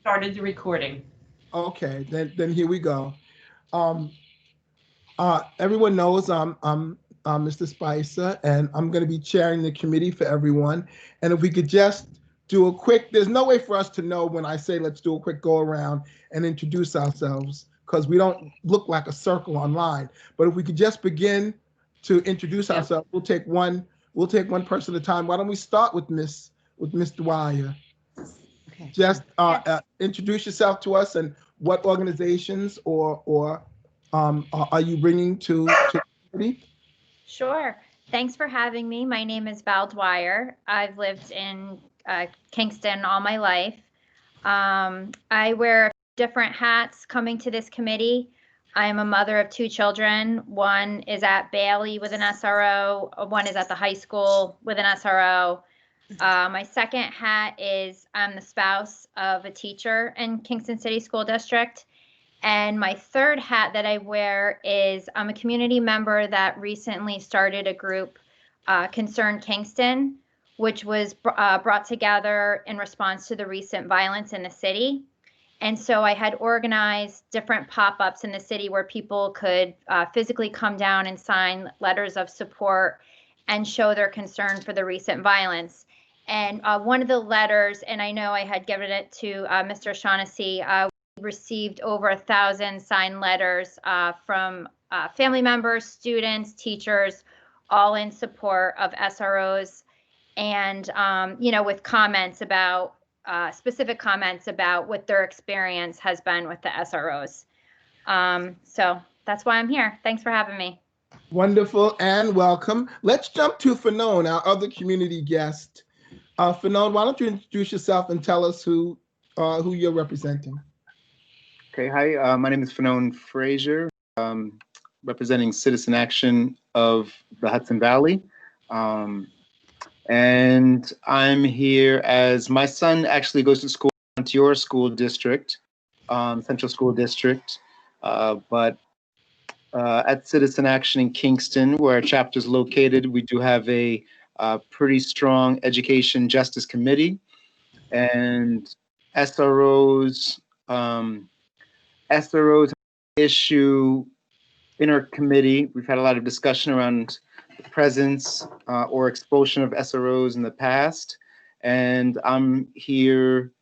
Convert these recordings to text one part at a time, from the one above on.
started the recording. Okay, then here we go. Um, Everyone knows I'm Mr. Spicer, and I'm going to be chairing the committee for everyone. And if we could just do a quick, there's no way for us to know when I say let's do a quick go around and introduce ourselves because we don't look like a circle online. But if we could just begin to introduce Yeah. ourselves, we'll take one person at a time. Why don't we start with Miss Dwyer? Okay. Just Yes, introduce yourself to us and what organizations or are you bringing to the committee? sure. Thanks for having me. My name is Val Dwyer. I've lived in Kingston all my life. I wear different hats coming to this committee. I am a mother of two children. One is at Bailey with an SRO, one is at the high school with an SRO. My second hat is I'm the spouse of a teacher in Kingston City School District. And my third hat that I wear is I'm a community member that recently started a group, Concern Kingston, which was brought together in response to the recent violence in the city. And so I had organized different pop-ups in the city where people could physically come down and sign letters of support and show their concern for the recent violence. And one of the letters, and I know I had given it to Mr. Shaughnessy, received over 1,000 signed letters from family members, students, teachers, all in support of SROs, and with comments about specific comments about what their experience has been with the SROs. So that's why I'm here. Thanks for having me. Wonderful and welcome. Let's jump to Fanon, our other community guest. Fanon, why don't you introduce yourself and tell us who you're representing? Okay, hi, my name is Fanon Frazier, representing Citizen Action of the Hudson Valley. And I'm here as my son actually goes to school to your school district, Central School District, but at Citizen Action in Kingston, where our chapter is located, we do have a pretty strong education justice committee, and SROs. SROs issue in our committee. We've had a lot of discussion around the presence or expulsion of SROs in the past, and I'm here.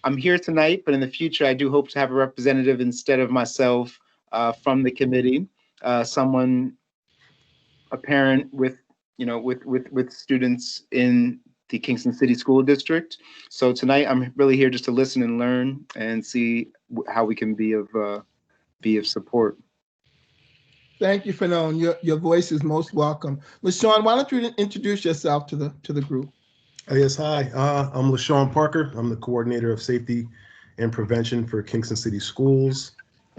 I'm here tonight, but in the future, I do hope to have a representative instead of myself from the committee, someone, a parent with, with students in the Kingston City School District. So tonight, I'm really here just to listen and learn and see how we can be of support. Thank you, Fanon. Your voice is most welcome. LaShawn, why don't you introduce yourself to the group? Yes, hi. I'm LaShawn Parker. I'm the coordinator of safety and prevention for Kingston City Schools.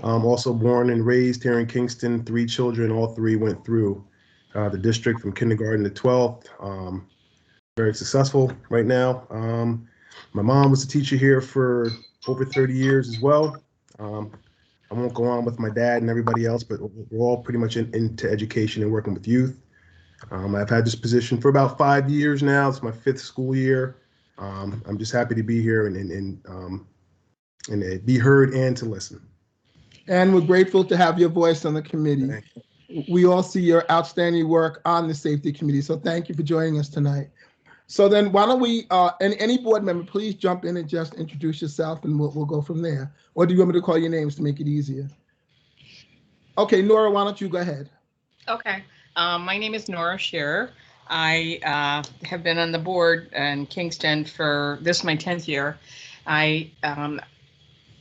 I'm also born and raised here in Kingston. Three children, all three went through the district from kindergarten to 12th. Very successful right now. My mom was a teacher here for over 30 years as well. I won't go on with my dad and everybody else, but we're all pretty much into education and working with youth. I've had this position for about 5 years now. It's my fifth school year. I'm just happy to be here and be heard and to listen. And we're grateful to have your voice on the committee. We all see your outstanding work on the safety committee. So thank you for joining us tonight. So then why don't we, and any board member, please jump in and just introduce yourself and we'll go from there. Or do you want me to call your names to make it easier? Okay, Nora, why don't you go ahead? Okay. My name is Nora Shearer. I have been on the board in Kingston for this is my 10th year. I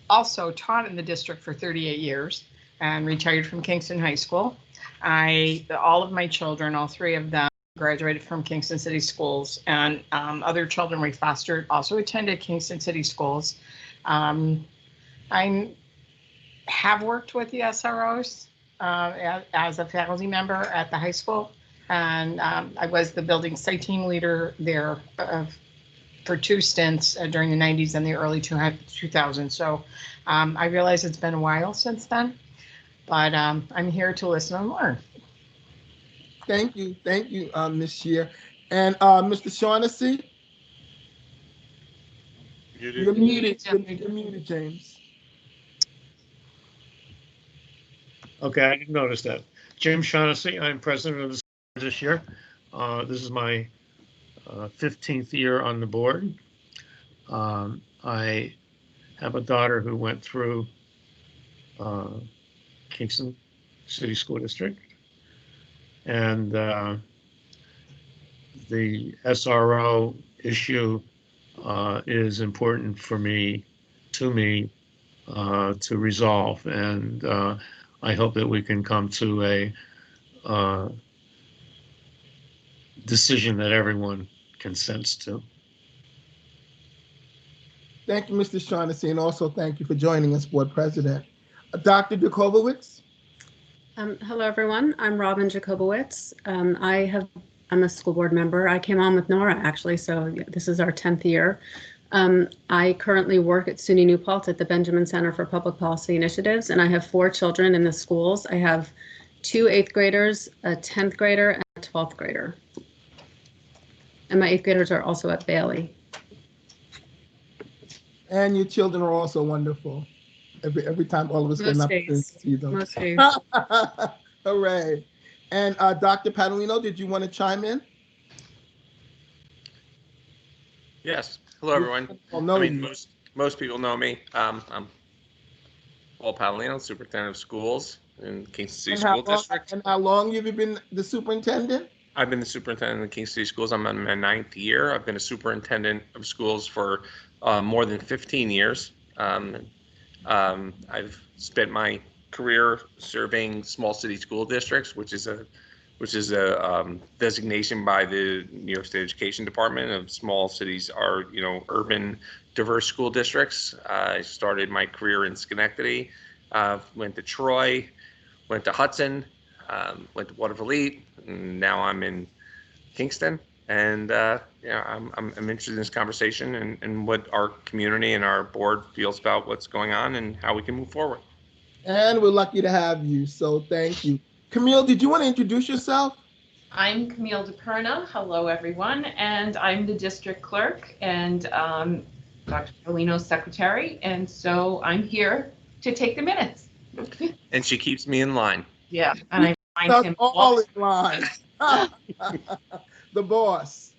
also taught in the district for 38 years and retired from Kingston High School. All of my children, all three of them, graduated from Kingston City Schools, and other children we fostered also attended Kingston City Schools. I have worked with the SROs as a faculty member at the high school, and I was the building site team leader there for two stints during the 90s and the early 2000s. So I realize it's been a while since then, but I'm here to listen and learn. Thank you, Ms. Shear. And Mr. Shaughnessy? You're muted. You're muted, James. Okay, I didn't notice that. Jim Shaughnessy, I'm president of the board this year. This is my 15th year on the board. I have a daughter who went through Kingston City School District, and the SRO issue is important for me, to resolve, and I hope that we can come to a decision that everyone consents to. Thank you, Mr. Shaughnessy, and also thank you for joining us, Board President. Dr. Jacobowitz? Hello, everyone. I'm Robin Jacobowitz. I'm a school board member. I came on with Nora, actually, so this is our 10th year. I currently work at SUNY New Paltz at the Benjamin Center for Public Policy Initiatives, and I have 4 children in the schools. I have 2 8th graders, a 10th grader, and a 12th grader. And my 8th graders are also at Bailey. And your children are also wonderful. Every time all of us get an opportunity to see them. Most days. Hooray. And Dr. Padalino, did you want to chime in? Yes. Hello, everyone. I'll know I mean, you. most people know me. I'm Paul Padalino, superintendent of schools in Kingston City School District. And how long have you been the superintendent? I've been the superintendent of Kingston City Schools. I'm in my 9th year. I've been a superintendent of schools for more than 15 years. I've spent my career serving small city school districts, which is a designation by the New York State Education Department of small cities are, urban diverse school districts. I started my career in Schenectady, went to Troy, went to Hudson, went to Waterville, and now I'm in Kingston. And I'm interested in this conversation and what our community and our board feels about what's going on and how we can move forward. And we're lucky to have you, so thank you. Camille, did you want to introduce yourself? I'm Camille DePerna. Hello, everyone. And I'm the district clerk and Dr. Polino's secretary. And so I'm here to take the minutes. And she keeps me in line. Yeah. And I find That's him all in line. The boss.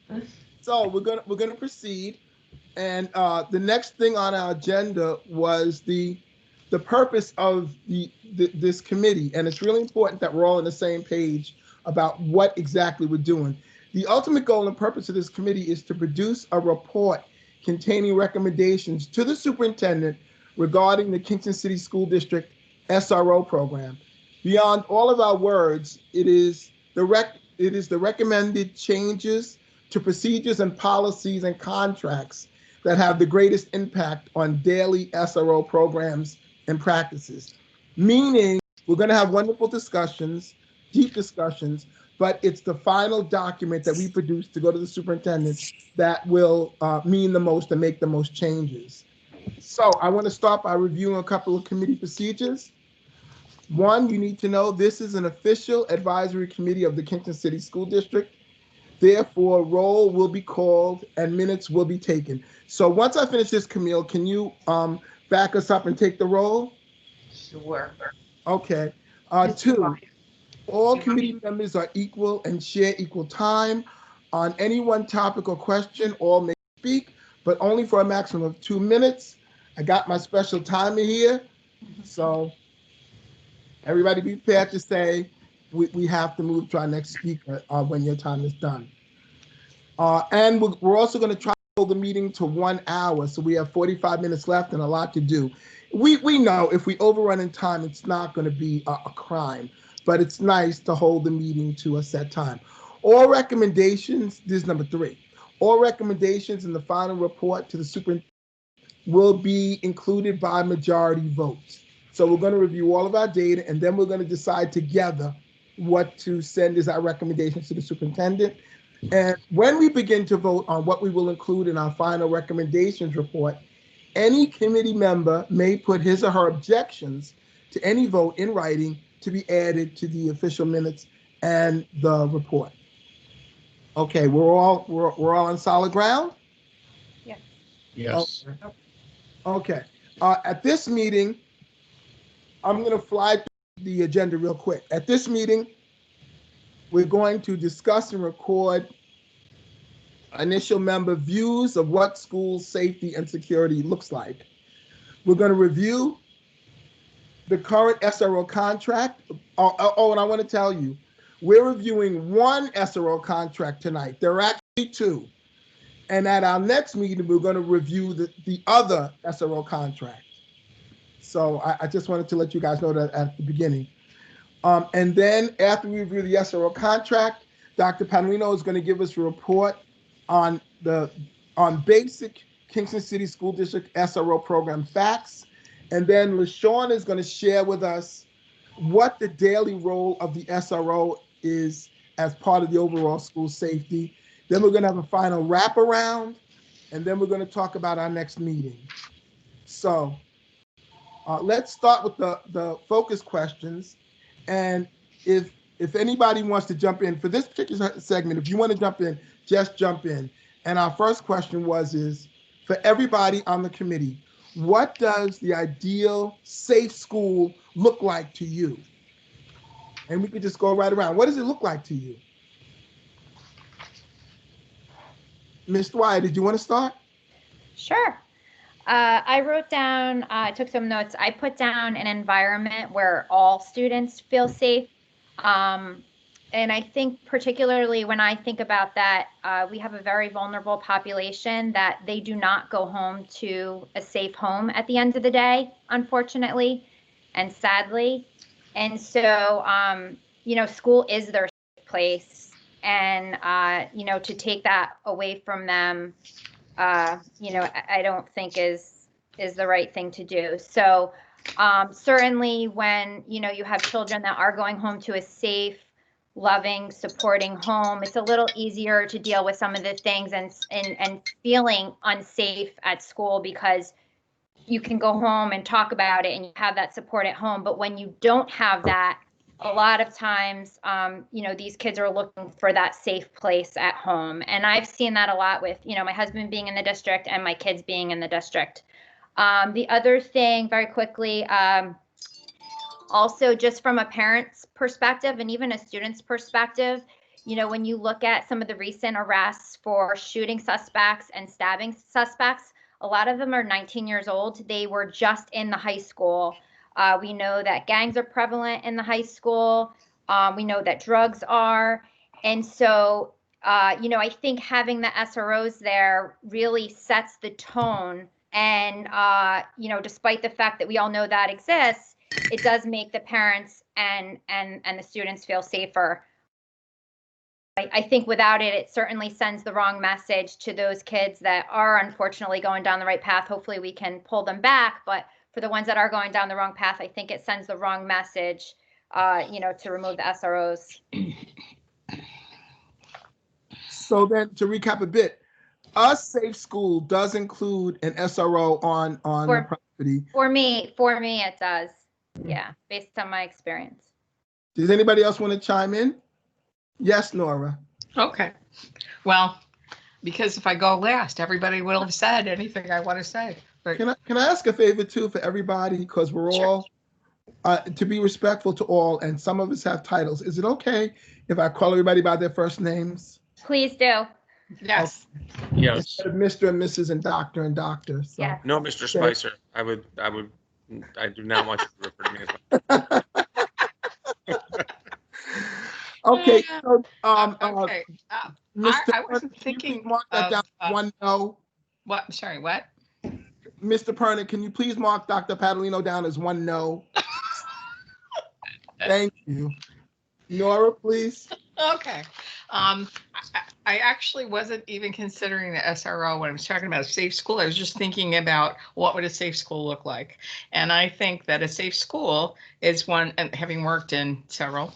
So we're gonna proceed. And the next thing on our agenda was the purpose of this committee, and it's really important that we're all on the same page about what exactly we're doing. The ultimate goal and purpose of this committee is to produce a report containing recommendations to the superintendent regarding the Kingston City School District SRO program. Beyond all of our words, it is the recommended changes to procedures and policies and contracts that have the greatest impact on daily SRO programs and practices. Meaning, we're going to have wonderful discussions, deep discussions, but it's the final document that we produce to go to the superintendent that will mean the most and make the most changes. So I want to start by reviewing a couple of committee procedures. One, you need to know this is an official advisory committee of the Kingston City School District. Therefore, roll will be called and minutes will be taken. So once I finish this, Camille, can you back us up and take the roll? Sure. Okay. 2, all committee members are equal and share equal time. On any one topic or question, all may speak, but only for a maximum of 2 minutes. I got my special timer here. So everybody be prepared to say, we have to move to our next speaker when your time is done. And we're also going to try to hold the meeting to 1 hour. So we have 45 minutes left and a lot to do. We know if we overrun in time, it's not going to be a crime, but it's nice to hold the meeting to a set time. All recommendations, this is number 3, all recommendations in the final report to the superintendent will be included by majority votes. So we're going to review all of our data, and then we're going to decide together what to send as our recommendations to the superintendent. And when we begin to vote on what we will include in our final recommendations report, any committee member may put his or her objections to any vote in writing to be added to the official minutes and the report. Okay, we're all on solid ground? Yes. Yes. Okay. At this meeting, I'm going to fly through the agenda real quick. At this meeting, we're going to discuss and record initial member views of what school safety and security looks like. We're going to review the current SRO contract. And I want to tell you, we're reviewing one SRO contract tonight. There are actually two. And at our next meeting, we're going to review the other SRO contract. So I just wanted to let you guys know that at the beginning. And then after we review the SRO contract, Dr. Padalino is going to give us a report on basic Kingston City School District SRO program facts. And then LaShawn is going to share with us what the daily role of the SRO is as part of the overall school safety. Then we're going to have a final wraparound, and then we're going to talk about our next meeting. So let's start with the focus questions. And if anybody wants to jump in for this particular segment, if you want to jump in, just jump in. And our first question is for everybody on the committee, what does the ideal safe school look like to you? And we could just go right around. What does it look like to you? Ms. Dwyer, did you want to start? Sure. I wrote down, I took some notes. I put down an environment where all students feel safe. And I think particularly when I think about that, we have a very vulnerable population that they do not go home to a safe home at the end of the day, unfortunately, and sadly. And so, school is their safe place. And, to take that away from them, I don't think is the right thing to do. So certainly when, you have children that are going home to a safe, loving, supporting home, it's a little easier to deal with some of the things and feeling unsafe at school because you can go home and talk about it and you have that support at home. But when you don't have that, a lot of times, these kids are looking for that safe place at home. And I've seen that a lot with, my husband being in the district and my kids being in the district. The other thing, very quickly, also just from a parent's perspective and even a student's perspective, when you look at some of the recent arrests for shooting suspects and stabbing suspects, a lot of them are 19 years old. They were just in the high school. We know that gangs are prevalent in the high school. We know that drugs are. And so, I think having the SROs there really sets the tone. And, despite the fact that we all know that exists, it does make the parents and the students feel safer. I think without it, it certainly sends the wrong message to those kids that are unfortunately going down the right path. Hopefully we can pull them back, but for the ones that are going down the wrong path, I think it sends the wrong message, to remove the SROs. So then to recap a bit, a safe school does include an SRO on the property. For me, it does. Yeah, based on my experience. Does anybody else want to chime in? Yes, Nora. Okay. Well, because if I go last, everybody will have said anything I want to say. But Can I ask a favor too for everybody, because we're all to be respectful to all, and some of us have titles. Is it okay if I call everybody by their first names? Please do. yes. Yes. Instead of Mr. and Mrs. and Doctor. So. Yeah. No, Mr. Spicer, I do not want you to refer to me as Okay. So, Okay. Mr. I wasn't thinking mark that down. One no. What? Sorry, what? Mr. Pernin, can you please mark Dr. Padalino down as one no? Thank you. Nora, please. Okay. I actually wasn't even considering the SRO when I was talking about a safe school. I was just thinking about what would a safe school look like. And I think that a safe school is one, and having worked in several,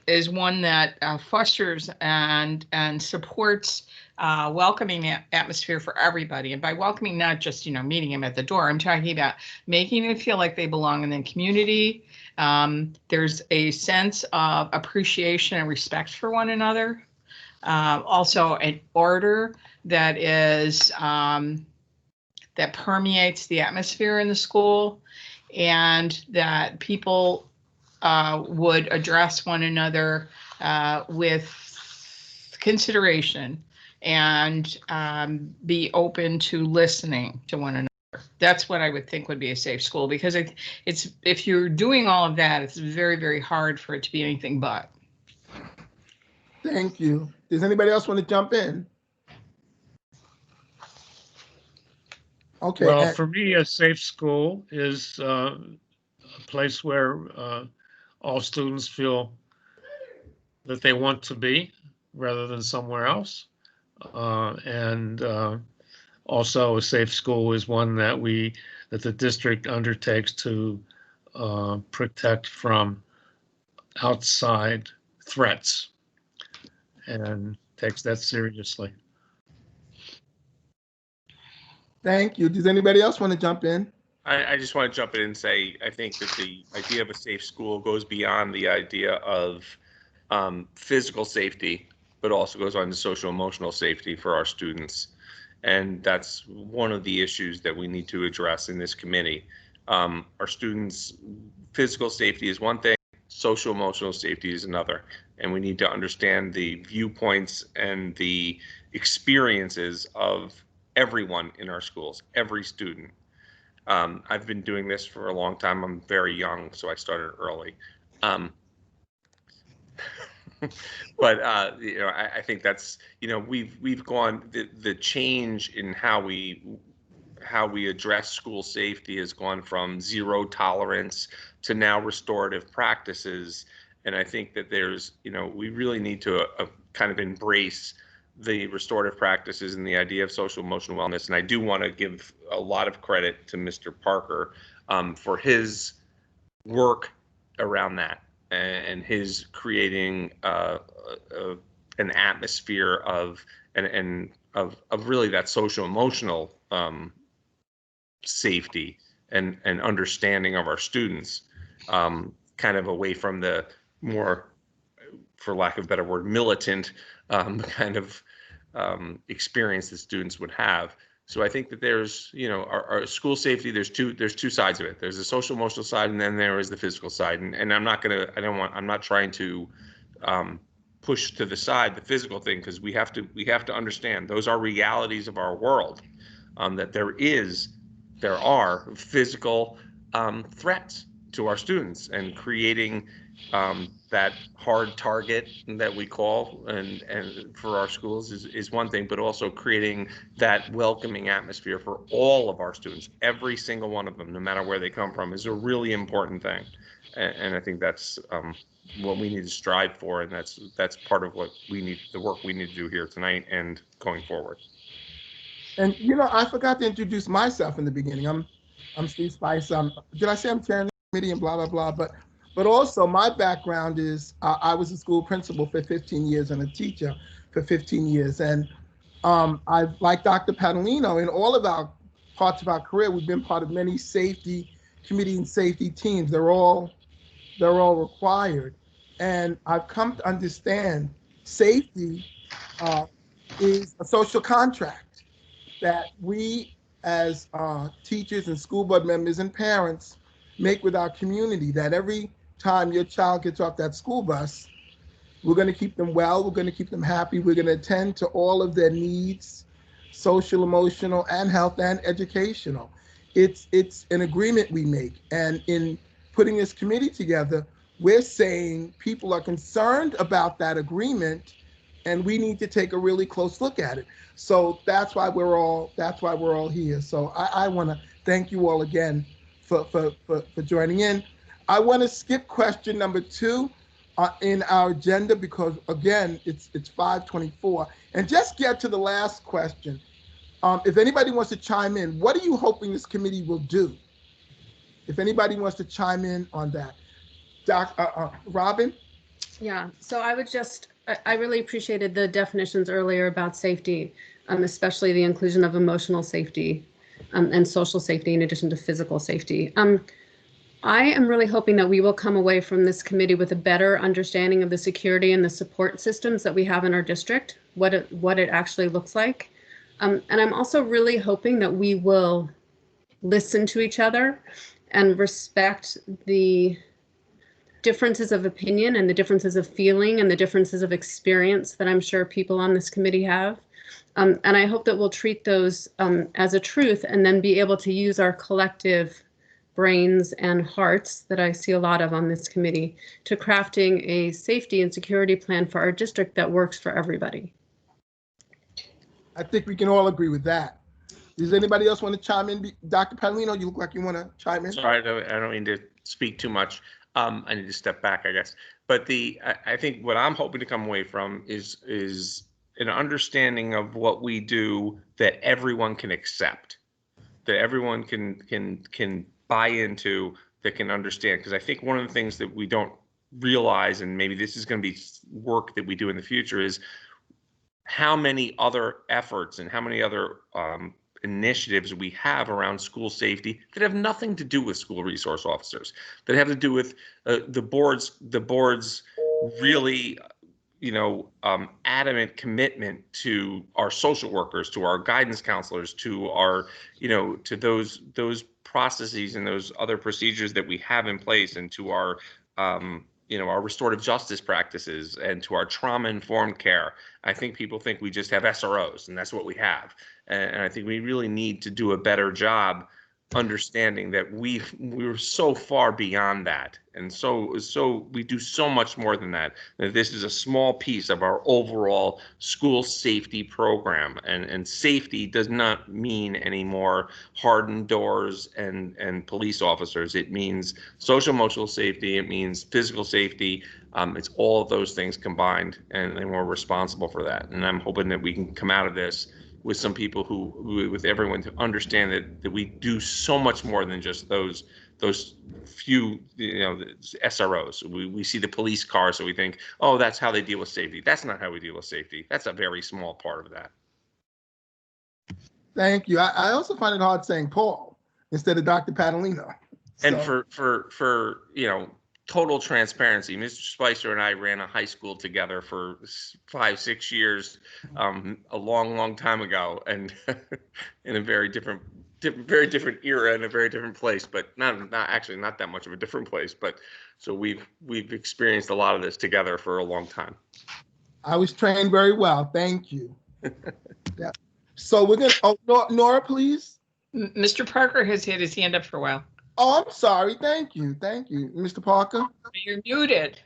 is one that fosters and supports welcoming atmosphere for everybody. And by welcoming, not just, meeting them at the door, I'm talking about making them feel like they belong in the community. There's a sense of appreciation and respect for one another. Also an order that is that permeates the atmosphere in the school, and that people would address one another with consideration and be open to listening to one another. That's what I would think would be a safe school, because it's if you're doing all of that, it's very, very hard for it to be anything but. Thank you. Does anybody else want to jump in? Okay. Well, for me, a safe school is a place where all students feel that they want to be rather than somewhere else. And also a safe school is one that the district undertakes to protect from outside threats and takes that seriously. Thank you. Does anybody else want to jump in? I just want to jump in and say, I think that the idea of a safe school goes beyond the idea of physical safety, but also goes on to social emotional safety for our students. And that's one of the issues that we need to address in this committee. Our students' physical safety is one thing, social emotional safety is another. And we need to understand the viewpoints and the experiences of everyone in our schools, every student. I've been doing this for a long time. I'm very young, so I started early. But I think that's, we've gone, the change in how we address school safety has gone from zero tolerance to now restorative practices. And I think that there's, we really need to kind of embrace the restorative practices and the idea of social emotional wellness. And I do want to give a lot of credit to Mr. Parker for his work around that and his creating an atmosphere of really that social emotional safety and understanding of our students, kind of away from the more, for lack of a better word, militant kind of experience that students would have. So I think that there's, our school safety, there's two sides of it. There's the social emotional side, and then there is the physical side. And I'm not trying to push to the side the physical thing, because we have to understand those are realities of our world, that there are physical threats to our students, and creating that hard target that we call and for our schools is one thing, but also creating that welcoming atmosphere for all of our students, every single one of them, no matter where they come from, is a really important thing. And I think that's what we need to strive for, and that's part of what the work we need to do here tonight and going forward. And I forgot to introduce myself in the beginning. I'm Steve Spice. Did I say I'm chairing the committee and blah blah blah? But also my background is I was a school principal for 15 years and a teacher for 15 years. And I've, like Dr. Padalino, in all of our parts of our career, we've been part of many safety committee and safety teams. They're all required. And I've come to understand safety is a social contract that we as teachers and school board members and parents make with our community, that every time your child gets off that school bus, we're going to keep them well, we're going to keep them happy, we're going to attend to all of their needs, social, emotional, and health and educational. It's an agreement we make. And in putting this committee together, we're saying people are concerned about that agreement, and we need to take a really close look at it. So that's why we're all here. So I want to thank you all again for joining in. I want to skip question number 2 in our agenda, because again, it's 5:24, and just get to the last question. If anybody wants to chime in, what are you hoping this committee will do? If anybody wants to chime in on that. Robin? Yeah, so I really appreciated the definitions earlier about safety, especially the inclusion of emotional safety and social safety in addition to physical safety. I am really hoping that we will come away from this committee with a better understanding of the security and the support systems that we have in our district, what it actually looks like. And I'm also really hoping that we will listen to each other and respect the differences of opinion and the differences of feeling and the differences of experience that I'm sure people on this committee have. And I hope that we'll treat those as a truth and then be able to use our collective brains and hearts that I see a lot of on this committee to crafting a safety and security plan for our district that works for everybody. I think we can all agree with that. Does anybody else want to chime in? Dr. Paolino, you look like you want to chime in. Sorry, I don't mean to speak too much. I need to step back, I guess. But I think what I'm hoping to come away from is an understanding of what we do that everyone can accept, that everyone can buy into, that can understand. Because I think one of the things that we don't realize, and maybe this is going to be work that we do in the future, is how many other efforts and how many other initiatives we have around school safety that have nothing to do with school resource officers, that have to do with the board's really, adamant commitment to our social workers, to our guidance counselors, to our, to those processes and those other procedures that we have in place, and to our our restorative justice practices, and to our trauma-informed care. I think people think we just have SROs, and that's what we have. And I think we really need to do a better job understanding that we're so far beyond that, and so we do so much more than that. That this is a small piece of our overall school safety program, and safety does not mean anymore hardened doors and police officers. It means social emotional safety. It means physical safety. It's all of those things combined, and we're responsible for that. And I'm hoping that we can come out of this with some people with everyone to understand that we do so much more than just those few, SROs. We see the police car, so we think, oh, that's how they deal with safety. That's not how we deal with safety. That's a very small part of that. Thank you. I also find it hard saying Paul instead of Dr. Paolino. And for total transparency, Mr. Spicer and I ran a high school together for 5-6 years, a long time ago, and in a very different era and a very different place, but not that much of a different place. But so we've experienced a lot of this together for a long time. I was trained very well. Thank you. Yeah. So we're gonna. Nora, please. Mr. Parker has had his hand up for a while. Oh, I'm sorry. Thank you. Mr. Parker? You're muted.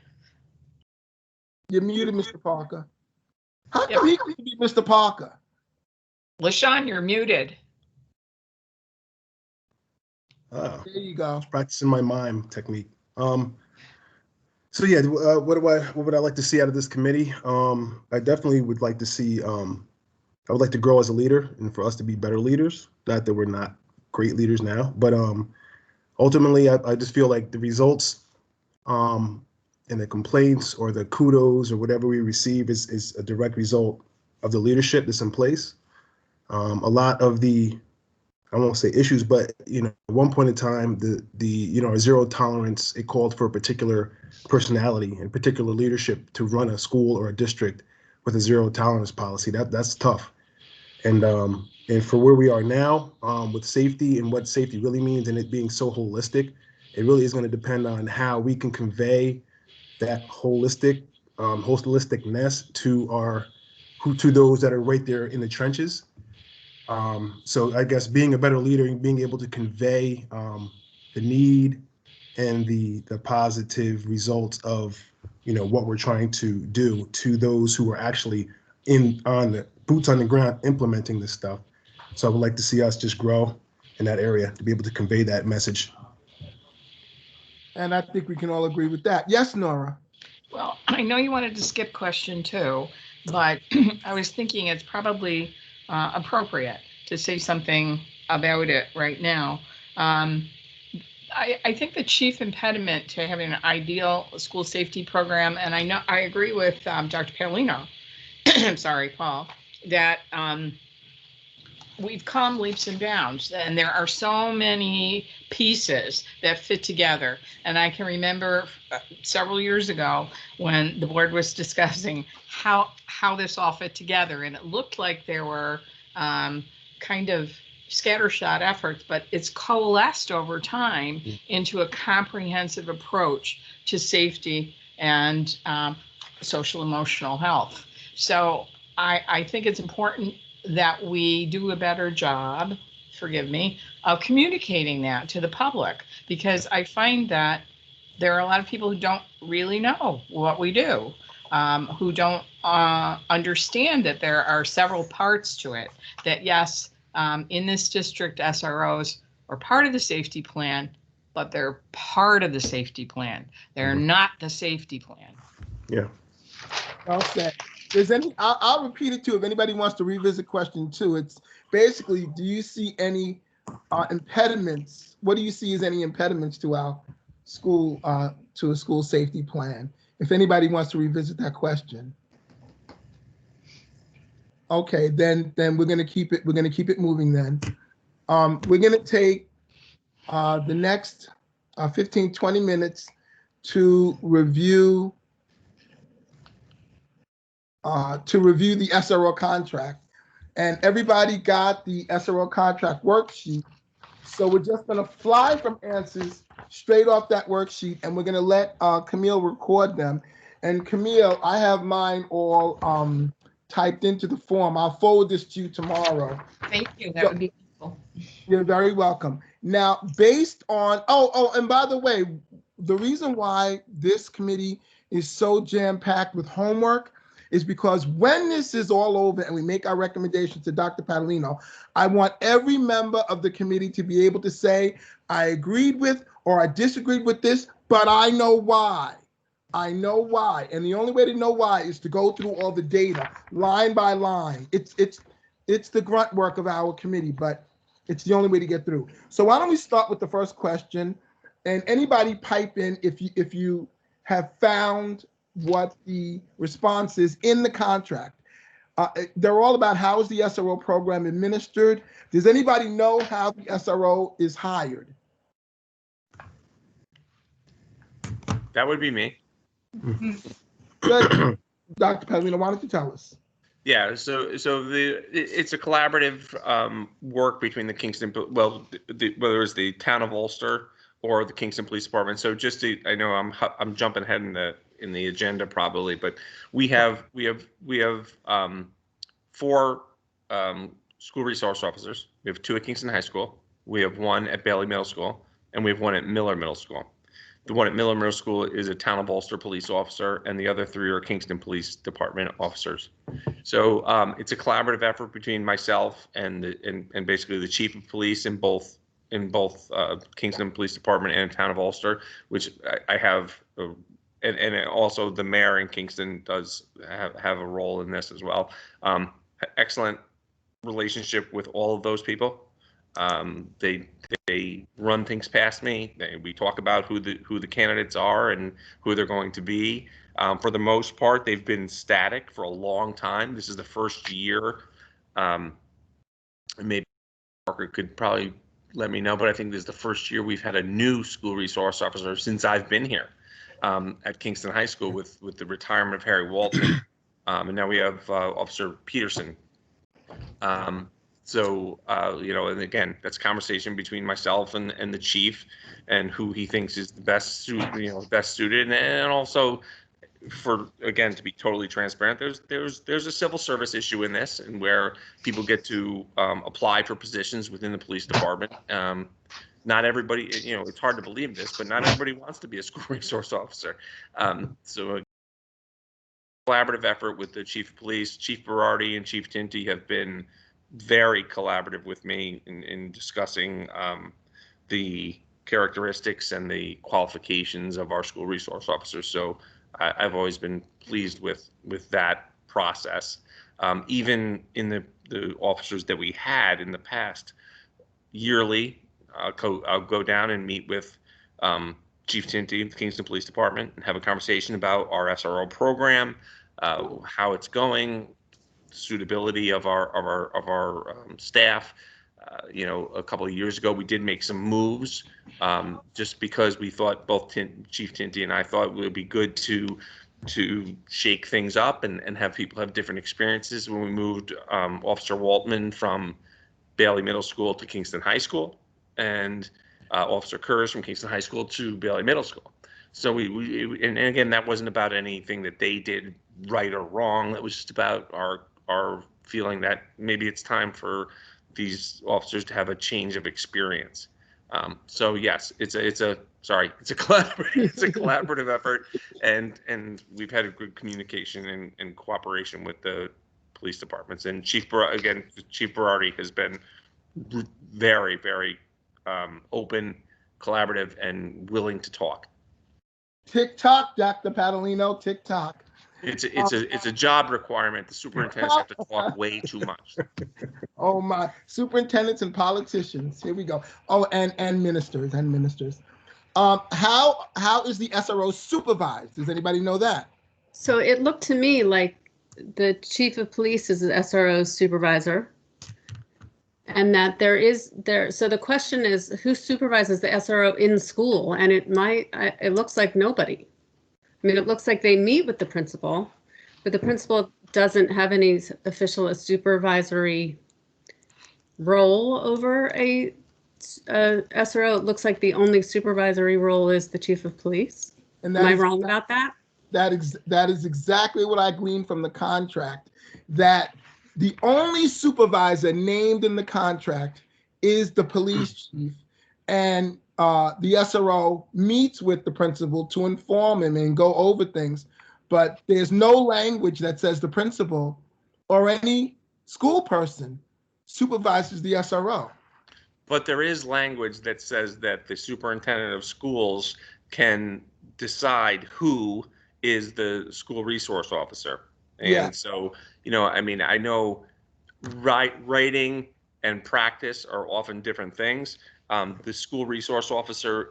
You're muted, Mr. Parker. How come he can be Mr. Parker? LaShawn, you're muted. There you go. Practicing my mime technique. So yeah, what would I like to see out of this committee? I definitely would like to see, I would like to grow as a leader and for us to be better leaders. Not that we're not great leaders now, but ultimately, I just feel like the results and the complaints or the kudos or whatever we receive is a direct result of the leadership that's in place. A lot of the, I won't say issues, but at one point in time, our zero tolerance, it called for a particular personality and particular leadership to run a school or a district with a zero tolerance policy. That's tough. And for where we are now with safety and what safety really means, and it being so holistic, it really is going to depend on how we can convey that holisticness to those that are right there in the trenches. So I guess being a better leader and being able to convey the need and the positive results of what we're trying to do to those who are actually on the boots on the ground implementing this stuff. So I would like to see us just grow in that area to be able to convey that message. And I think we can all agree with that. Yes, Nora. Well, I know you wanted to skip question 2, but I was thinking it's probably appropriate to say something about it right now. I think the chief impediment to having an ideal school safety program, and I agree with Dr. Paolino, I'm sorry, Paul, that we've come leaps and bounds, and there are so many pieces that fit together. And I can remember several years ago when the board was discussing how this all fit together, and it looked like there were kind of scattershot efforts, but it's coalesced over time into a comprehensive approach to safety and social emotional health. So I think it's important that we do a better job, forgive me, of communicating that to the public, because I find that there are a lot of people who don't really know what we do, who don't understand that there are several parts to it, that yes, in this district, SROs are part of the safety plan, but they're part of the safety plan. They're not the safety plan. Yeah. Well said. There's any, I'll repeat it too, if anybody wants to revisit question 2. It's basically, do you see any impediments? What do you see as any impediments to our school, to a school safety plan? If anybody wants to revisit that question. Okay, then we're gonna keep it moving then. We're gonna take the next 15, 20 minutes to review the SRO contract. And everybody got the SRO contract worksheet. So we're just gonna fly from answers straight off that worksheet, and we're gonna let Camille record them. And Camille, I have mine all typed into the form. I'll forward this to you tomorrow. Thank you. That would be helpful. You're very welcome. Now, based on, and by the way, the reason why this committee is so jam-packed with homework is because when this is all over and we make our recommendations to Dr. Padalino, I want every member of the committee to be able to say, I agreed with or I disagreed with this, but I know why. I know why. And the only way to know why is to go through all the data line by line. It's the grunt work of our committee, but it's the only way to get through. So why don't we start with the first question, and anybody pipe in if you have found what the response is in the contract. They're all about how is the SRO program administered. Does anybody know how the SRO is hired? That would be me. Good. Dr. Padalino, why don't you tell us? Yeah, so it's a collaborative work between the Kingston, whether it's the town of Ulster or the Kingston Police Department. So just to, I know I'm jumping ahead in the agenda probably, but we have 4 school resource officers. We have 2 at Kingston High School. We have 1 at Bailey Middle School, and we have 1 at Miller Middle School. The 1 at Miller Middle School is a town of Ulster police officer, and the other 3 are Kingston Police Department officers. So it's a collaborative effort between myself and basically the chief of police in both Kingston Police Department and town of Ulster, which I have, and also the mayor in Kingston does have a role in this as well. Excellent relationship with all of those people. They run things past me. We talk about who the candidates are and who they're going to be. For the most part, they've been static for a long time. This is the first year. Maybe Parker could probably let me know, but I think this is the first year we've had a new school resource officer since I've been here at Kingston High School with the retirement of Harry Walton. And now we have Officer Peterson. So, and again, that's a conversation between myself and the chief and who he thinks is the best suited. And also to be totally transparent, there's a civil service issue in this, and where people get to apply for positions within the police department. Not everybody, it's hard to believe this, but not everybody wants to be a school resource officer. So a collaborative effort with the chief of police, Chief Berardi and Chief Tinty have been very collaborative with me in discussing the characteristics and the qualifications of our school resource officers. So I've always been pleased with that process. Even in the officers that we had in the past, yearly, I'll go down and meet with Chief Tinty of the Kingston Police Department and have a conversation about our SRO program, how it's going, suitability of our staff. A couple of years ago, we did make some moves just because we thought both Chief Tinty and I thought it would be good to shake things up and have people have different experiences. When we moved Officer Waltman from Bailey Middle School to Kingston High School, and Officer Kurz from Kingston High School to Bailey Middle School. So and again, that wasn't about anything that they did right or wrong. It was just about our feeling that maybe it's time for these officers to have a change of experience. So yes, it's a collaborative effort, and we've had a good communication and cooperation with the police departments. And Chief Berardi has been very, very open, collaborative, and willing to talk. TikTok, Dr. Padalino, TikTok. It's a job requirement. The superintendents have to talk way too much. Oh my, superintendents and politicians. Here we go. Oh, and ministers. How is the SRO supervised? Does anybody know that? So it looked to me like the chief of police is the SRO's supervisor, and that so the question is, who supervises the SRO in school? And it looks like nobody. I mean, it looks like they meet with the principal, but the principal doesn't have any official supervisory role over a SRO. It looks like the only supervisory role is the chief of police. And am I wrong about that? That is exactly what I gleaned from the contract, that the only supervisor named in the contract is the police chief, and the SRO meets with the principal to inform him and go over things, but there's no language that says the principal or any school person supervises the SRO. But there is language that says that the superintendent of schools can decide who is the school resource officer. And yeah. So, I mean, I know writing and practice are often different things. The school resource officer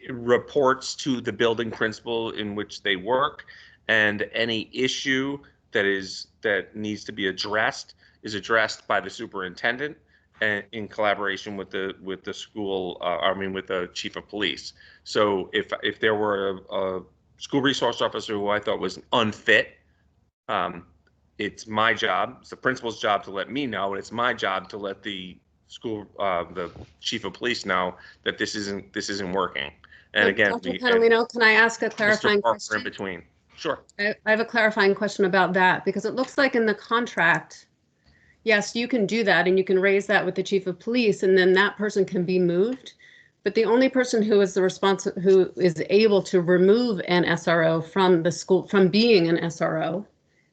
reports to the building principal in which they work, and any issue that needs to be addressed is addressed by the superintendent and in collaboration with the school. With the chief of police. So if there were a school resource officer who I thought was unfit, it's my job, it's the principal's job to let me know, and it's my job to let the chief of police know that this isn't working. And again, Dr. Catalino, can I ask a clarifying question? In between. Sure. I have a clarifying question about that, because it looks like in the contract, yes, you can do that and you can raise that with the chief of police, and then that person can be moved. But the only person who is who is able to remove an SRO from the school, from being an SRO,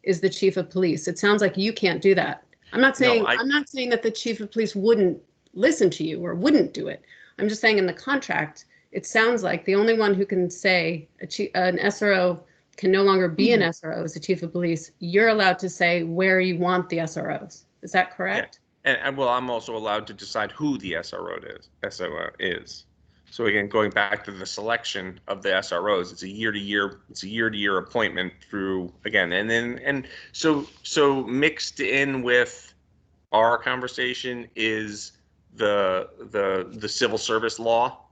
is the chief of police. It sounds like you can't do that. I'm not saying that the chief of police wouldn't listen to you or wouldn't do it. I'm just saying in the contract, it sounds like the only one who can say an SRO can no longer be an SRO is the chief of police. You're allowed to say where you want the SROs. Is that correct? Yeah. And well, I'm also allowed to decide who the SRO is. So again, going back to the selection of the SROs, it's a year-to-year appointment through, again, and so mixed in with our conversation is the civil service law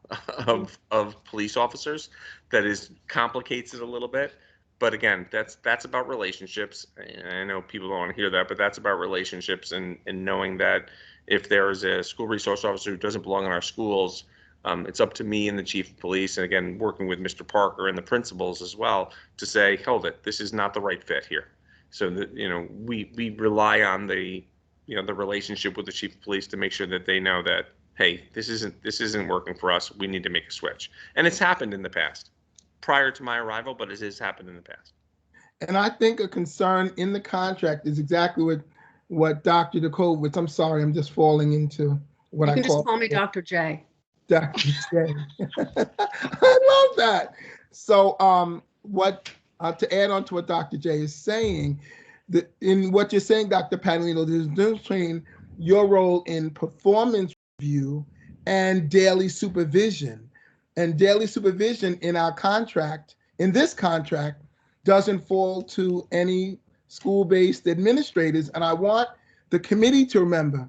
of police officers that complicates it a little bit. But again, that's about relationships. And I know people don't want to hear that, but that's about relationships and knowing that if there is a school resource officer who doesn't belong in our schools, it's up to me and the chief of police, and again, working with Mr. Parker and the principals as well, to say, hold it, this is not the right fit here. So that, we rely on the relationship with the chief of police to make sure that they know that, hey, this isn't working for us. We need to make a switch. And it's happened in the past, prior to my arrival, but it has happened in the past. And I think a concern in the contract is exactly what Dr. Jacobowitz, I'm sorry, I'm just falling into what I call. You can just call me Dr. J. Dr. J. I love that. So to add on to what Dr. J is saying, in what you're saying, Dr. Padalino, there's a difference between your role in performance review and daily supervision. And daily supervision in our contract, in this contract, doesn't fall to any school-based administrators. And I want the committee to remember,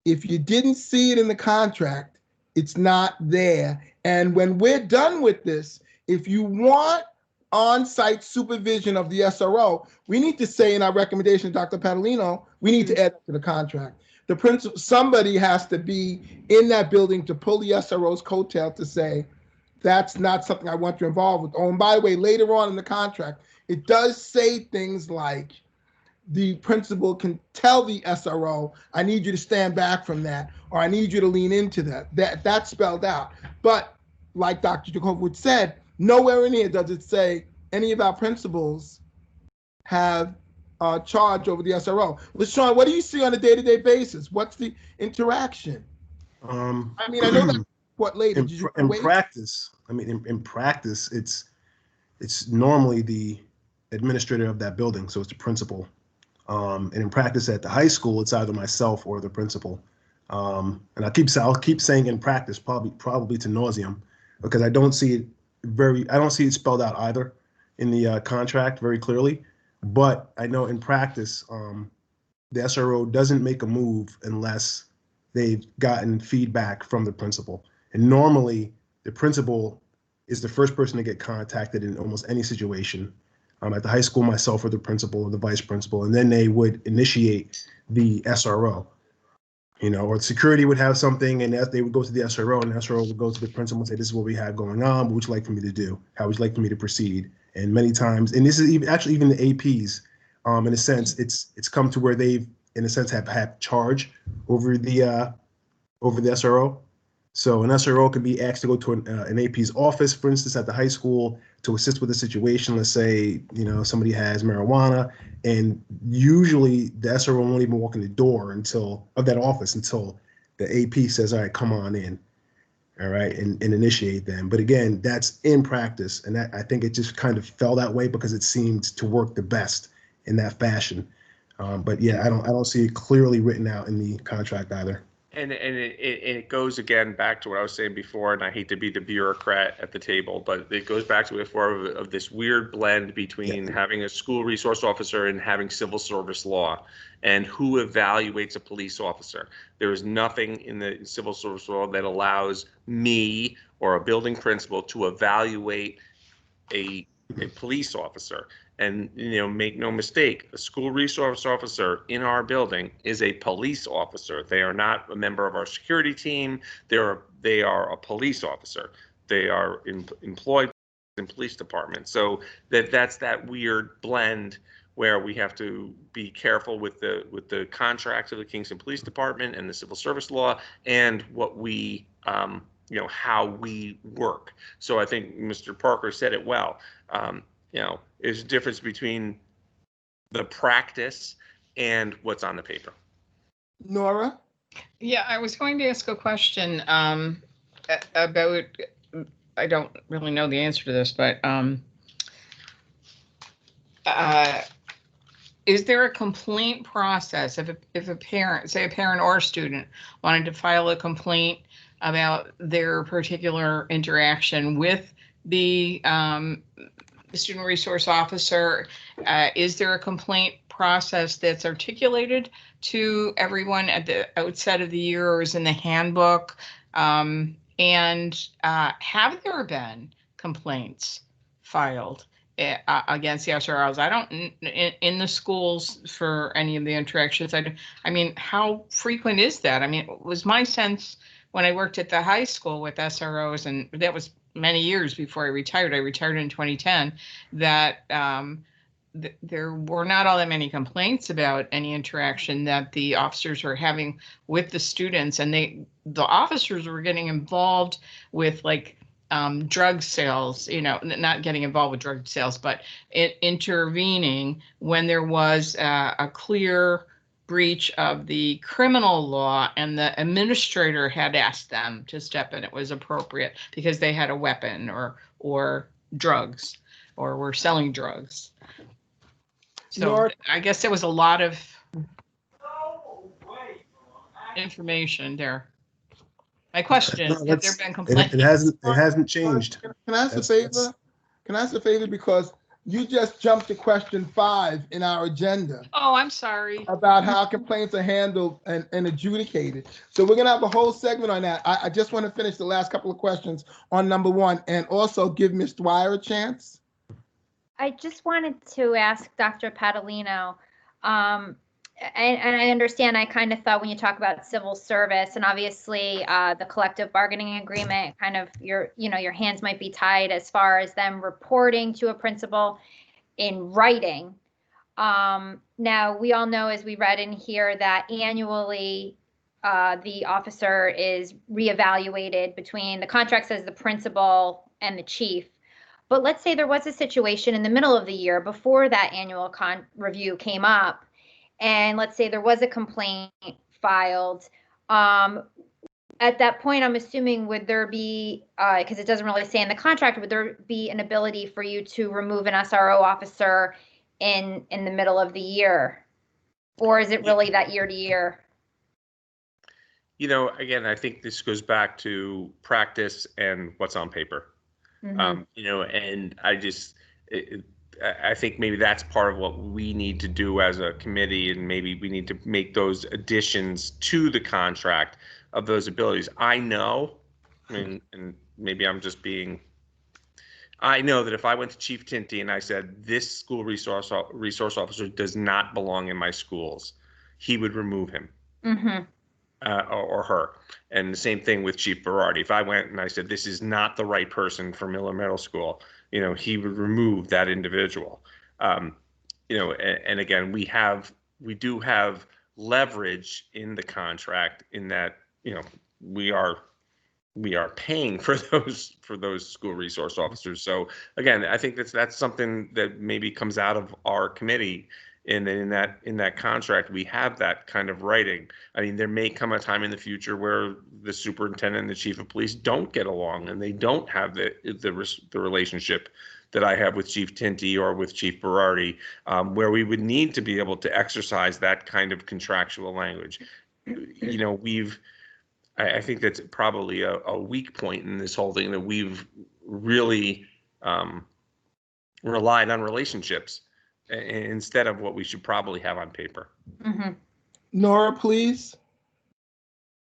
if you didn't see it in the contract, it's not there. And when we're done with this, if you want on-site supervision of the SRO, we need to say in our recommendation, Dr. Padalino, we need to add to the contract the principal, somebody has to be in that building to pull the SRO's coattail to say, that's not something I want to involve with. Oh, and by the way, later on in the contract, it does say things like the principal can tell the SRO, I need you to stand back from that, or I need you to lean into that. That's spelled out. But like Dr. Jacobowitz said, nowhere in here does it say any of our principals have charge over the SRO. LaShawn, what do you see on a day-to-day basis? What's the interaction? I mean, I know that what later. In practice, I mean, in practice, it's normally the administrator of that building, so it's the principal. And in practice at the high school, it's either myself or the principal. And I'll keep saying in practice, probably to nauseum, because I don't see it spelled out either in the contract very clearly. But I know in practice, the SRO doesn't make a move unless they've gotten feedback from the principal. And normally, the principal is the first person to get contacted in almost any situation. At the high school, myself or the principal or the vice principal, and then they would initiate the SRO. Or security would have something, and they would go to the SRO, and the SRO would go to the principal and say, this is what we have going on. What would you like for me to do? How would you like for me to proceed? And many times, and this is even the APs, in a sense, it's come to where they've, in a sense, have charge over the SRO. So an SRO can be asked to go to an AP's office, for instance, at the high school to assist with a situation. Let's say, somebody has marijuana, and usually the SRO won't even walk in the door of that office until the AP says, all right, come on in. All right, and initiate them. But again, that's in practice. And I think it just kind of fell that way because it seemed to work the best in that fashion. But yeah, I don't see it clearly written out in the contract either. And it goes again back to what I was saying before, and I hate to be the bureaucrat at the table, but it goes back to before of this weird blend between having a school resource officer and having civil service law, and who evaluates a police officer. There is nothing in the civil service law that allows me or a building principal to evaluate a police officer. And make no mistake, a school resource officer in our building is a police officer. They are not a member of our security team. They are a police officer. They are employed in police department. So that's that weird blend where we have to be careful with the contracts of the Kingston Police Department and the civil service law and what we how we work. So I think Mr. Parker said it well. There's a difference between the practice and what's on the paper. Nora? Yeah, I was going to ask a question about, I don't really know the answer to this, but is there a complaint process if a parent, say a parent or a student, wanted to file a complaint about their particular interaction with the student resource officer? Is there a complaint process that's articulated to everyone at the outset of the year, or is in the handbook? And have there been complaints filed against the SROs? I don't in the schools for any of the interactions. I mean, how frequent is that? I mean, it was my sense when I worked at the high school with SROs, and that was many years before I retired. I retired in 2010. That there were not all that many complaints about any interaction that the officers were having with the students, and the officers were getting involved with drug sales. Not getting involved with drug sales, but intervening when there was a clear breach of the criminal law, and the administrator had asked them to step in. It was appropriate because they had a weapon or drugs, or were selling drugs. So I guess there was a lot of information there. My question: have there been complaints? It hasn't changed. Can I ask a favor? Can I ask a favor, because you just jumped to question 5 in our agenda. Oh, I'm sorry. About how complaints are handled and adjudicated. So we're gonna have a whole segment on that. I just want to finish the last couple of questions on number 1, and also give Ms. Dwyer a chance. I just wanted to ask Dr. Padalino, and I understand, I kind of thought when you talk about civil service and obviously the collective bargaining agreement, kind of your hands might be tied as far as them reporting to a principal in writing. Now, we all know, as we read in here, that annually the officer is reevaluated between the contract says the principal and the chief. But let's say there was a situation in the middle of the year before that annual review came up, and let's say there was a complaint filed. At that point, I'm assuming, would there be, because it doesn't really say in the contract, would there be an ability for you to remove an SRO officer in the middle of the year? Or is it really that year to year? Again, I think this goes back to practice and what's on paper. Mhm. And I think maybe that's part of what we need to do as a committee, and maybe we need to make those additions to the contract of those abilities. I know and maybe I know that if I went to Chief Tinty and I said, this school resource officer does not belong in my schools, he would remove him. Mhm. Or her. And the same thing with Chief Berardi. If I went and I said, this is not the right person for Miller Middle School, he would remove that individual. And again, we do have leverage in the contract in that, we are paying for those school resource officers. So again, I think that's something that maybe comes out of our committee. And in that contract, we have that kind of writing. I mean, there may come a time in the future where the superintendent and the chief of police don't get along, and they don't have the relationship that I have with Chief Tinty or with Chief Berardi, where we would need to be able to exercise that kind of contractual language. I think that's probably a weak point in this whole thing, that we've really relied on relationships instead of what we should probably have on paper. Mm-hmm. Nora, please.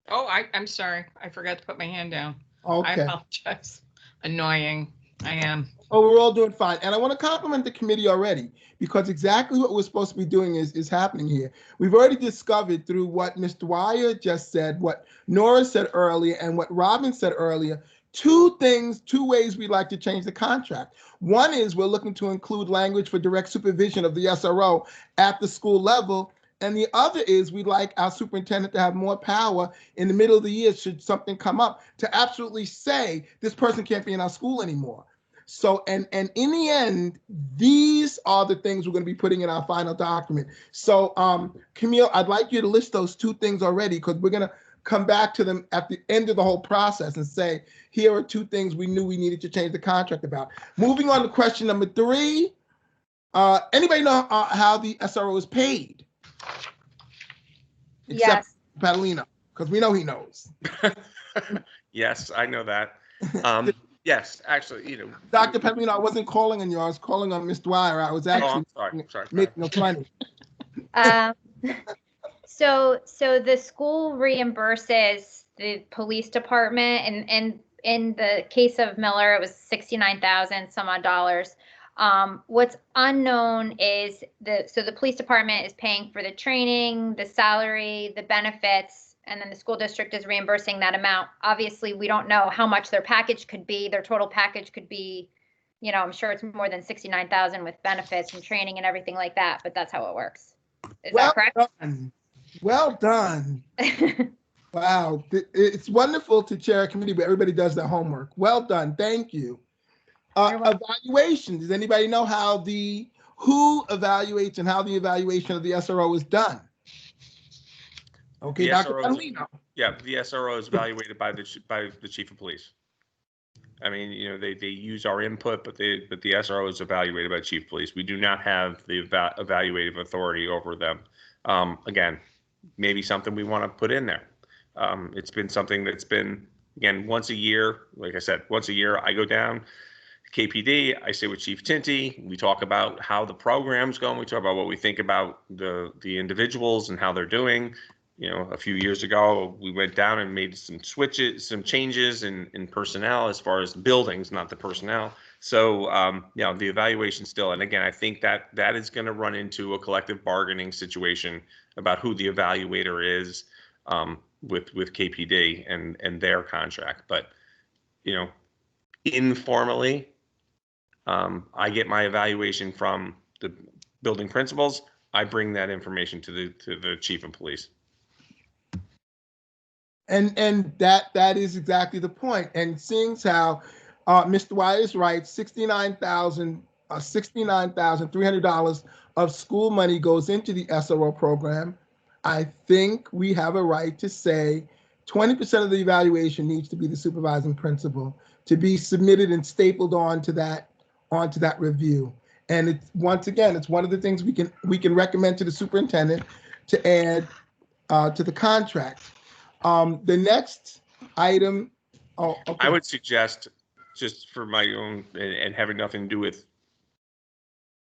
Oh, I'm sorry. I forgot to put my hand down. Okay. I apologize. Annoying. I am. Oh, we're all doing fine. And I want to compliment the committee already, because exactly what we're supposed to be doing is happening here. We've already discovered through what Ms. Dwyer just said, what Nora said earlier, and what Robin said earlier, two ways we'd like to change the contract. One is we're looking to include language for direct supervision of the SRO at the school level. And the other is we'd like our superintendent to have more power in the middle of the year, should something come up, to absolutely say, this person can't be in our school anymore. So, and in the end, these are the things we're going to be putting in our final document. So, Camille, I'd like you to list those two things already, because we're going to come back to them at the end of the whole process and say, here are two things we knew we needed to change the contract about. Moving on to question number 3. Anybody know how the SRO is paid? Except Yes. Patalino, because we know he knows. Yes, I know that. Yes, actually, Dr. Patalino, I wasn't calling on you. I was calling on Ms. Dwyer. I was actually sorry. making a funny. So the school reimburses the police department, and in the case of Miller, it was $69,000 some odd dollars. What's unknown is the police department is paying for the training, the salary, the benefits, and then the school district is reimbursing that amount. Obviously, we don't know how much their package could be. Their total package could be, I'm sure it's more than $69,000 with benefits and training and everything like that, but that's how it works. Is that correct? Well done. Wow. It's wonderful to chair a committee where everybody does their homework. Well done. Thank you. Evaluation. Does anybody know who evaluates and how the evaluation of the SRO is done? Okay, Dr. Patalino. Yeah, the SRO is evaluated by the chief of police. I mean, they use our input, but the SRO is evaluated by chief of police. We do not have the evaluative authority over them. Again, maybe something we want to put in there. It's been something that's been, again, once a year. Like I said, once a year I go down to KPD, I sit with Chief Tinty, we talk about how the program's going, we talk about what we think about the individuals and how they're doing. A few years ago, we went down and made some changes in personnel as far as the buildings, not the personnel. So, the evaluation still, and again, I think that is going to run into a collective bargaining situation about who the evaluator is with KPD and their contract. But, you know, informally, I get my evaluation from the building principals. I bring that information to the chief of police. And that is exactly the point. And seeing how Mr. Wyatt is right, $69,300 of school money goes into the SRO program. I think we have a right to say 20% of the evaluation needs to be the supervising principal to be submitted and stapled onto that review. And it's, once again, it's one of the things we can recommend to the superintendent to add to the contract. The next item. Oh, okay. I would suggest, just for my own and having nothing to do with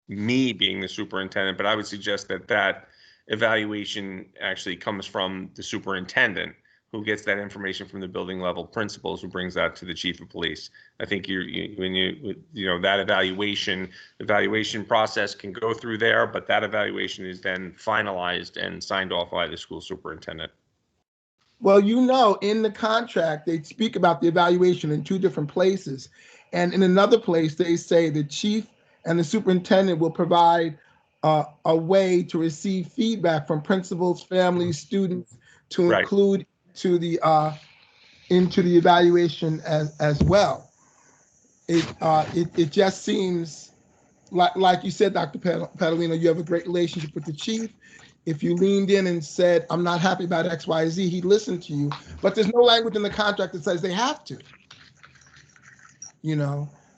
me being the superintendent, but I would suggest that evaluation actually comes from the superintendent, who gets that information from the building level principals, who brings that to the chief of police. I think that evaluation process can go through there, but that evaluation is then finalized and signed off by the school superintendent. Well, in the contract, they speak about the evaluation in two different places. And in another place, they say the chief and the superintendent will provide a way to receive feedback from principals, families, students to include into the evaluation as well. It just seems like you said, Dr. Padalino, you have a great relationship with the chief. If you leaned in and said, I'm not happy about X, Y, Z, he'd listen to you. But there's no language in the contract that says they have to.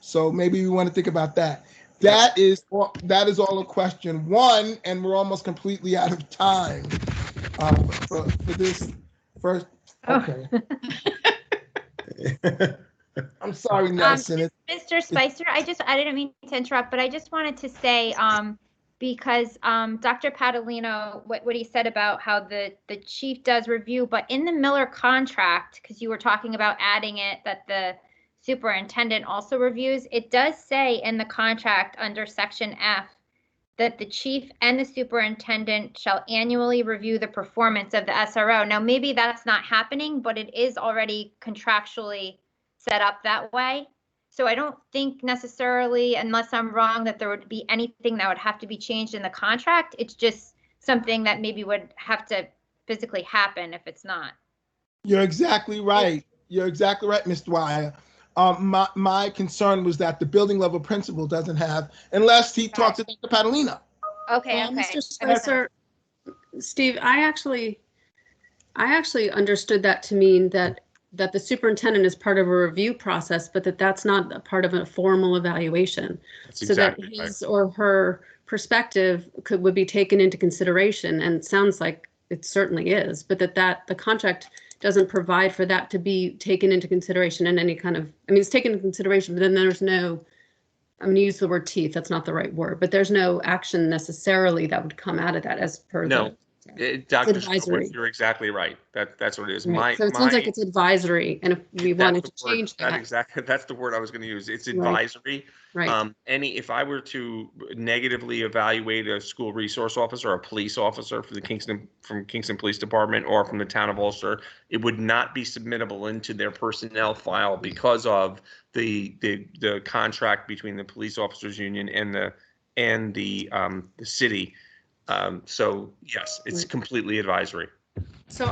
So maybe we want to think about that. That is all a question one, and we're almost completely out of time for this first. Okay. I'm sorry, Nelson. Mr. Spicer, I didn't mean to interrupt, but I just wanted to say, because Dr. Padalino, what he said about how the chief does review, but in the Miller contract, because you were talking about adding it, that the superintendent also reviews, it does say in the contract under section F that the chief and the superintendent shall annually review the performance of the SRO. Now, maybe that's not happening, but it is already contractually set up that way. So I don't think necessarily, unless I'm wrong, that there would be anything that would have to be changed in the contract. It's just something that maybe would have to physically happen if it's not. You're exactly right. You're exactly right, Mr. Dwyer. My concern was that the building level principal doesn't have, unless he talks to Dr. Padalino. Okay. Mr. Spicer, Steve, I actually understood that to mean that the superintendent is part of a review process, but that's not a part of a formal evaluation. That's exactly so that his or her perspective would be taken into consideration, and it sounds like it certainly is, but that the contract doesn't provide for that to be taken into consideration in any kind of, it's taken into consideration, but then there's no, I'm going to use the word teeth, that's not the right word, but there's no action necessarily that would come out of that as per No. Dr. Advisory. You're exactly right. That's what it is. Right. So it sounds like it's advisory, and if we wanted to change that. That's the word I was going to use. It's advisory. Right. If I were to negatively evaluate a school resource officer or a police officer from Kingston Police Department or from the town of Ulster, it would not be submittable into their personnel file because of the contract between the police officers union and the city. So yes, it's completely advisory. So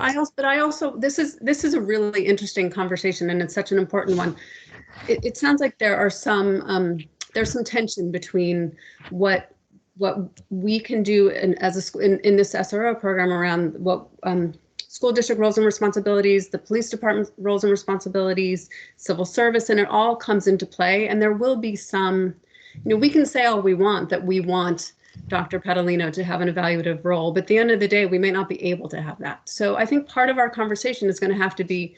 this is a really interesting conversation, and it's such an important one. It sounds like there's some tension between what we can do as a school in this SRO program around what school district roles and responsibilities, the police department roles and responsibilities, civil service, and it all comes into play. And there will be some, we can say all we want that we want Dr. Padalino to have an evaluative role, but at the end of the day, we may not be able to have that. So I think part of our conversation is going to have to be,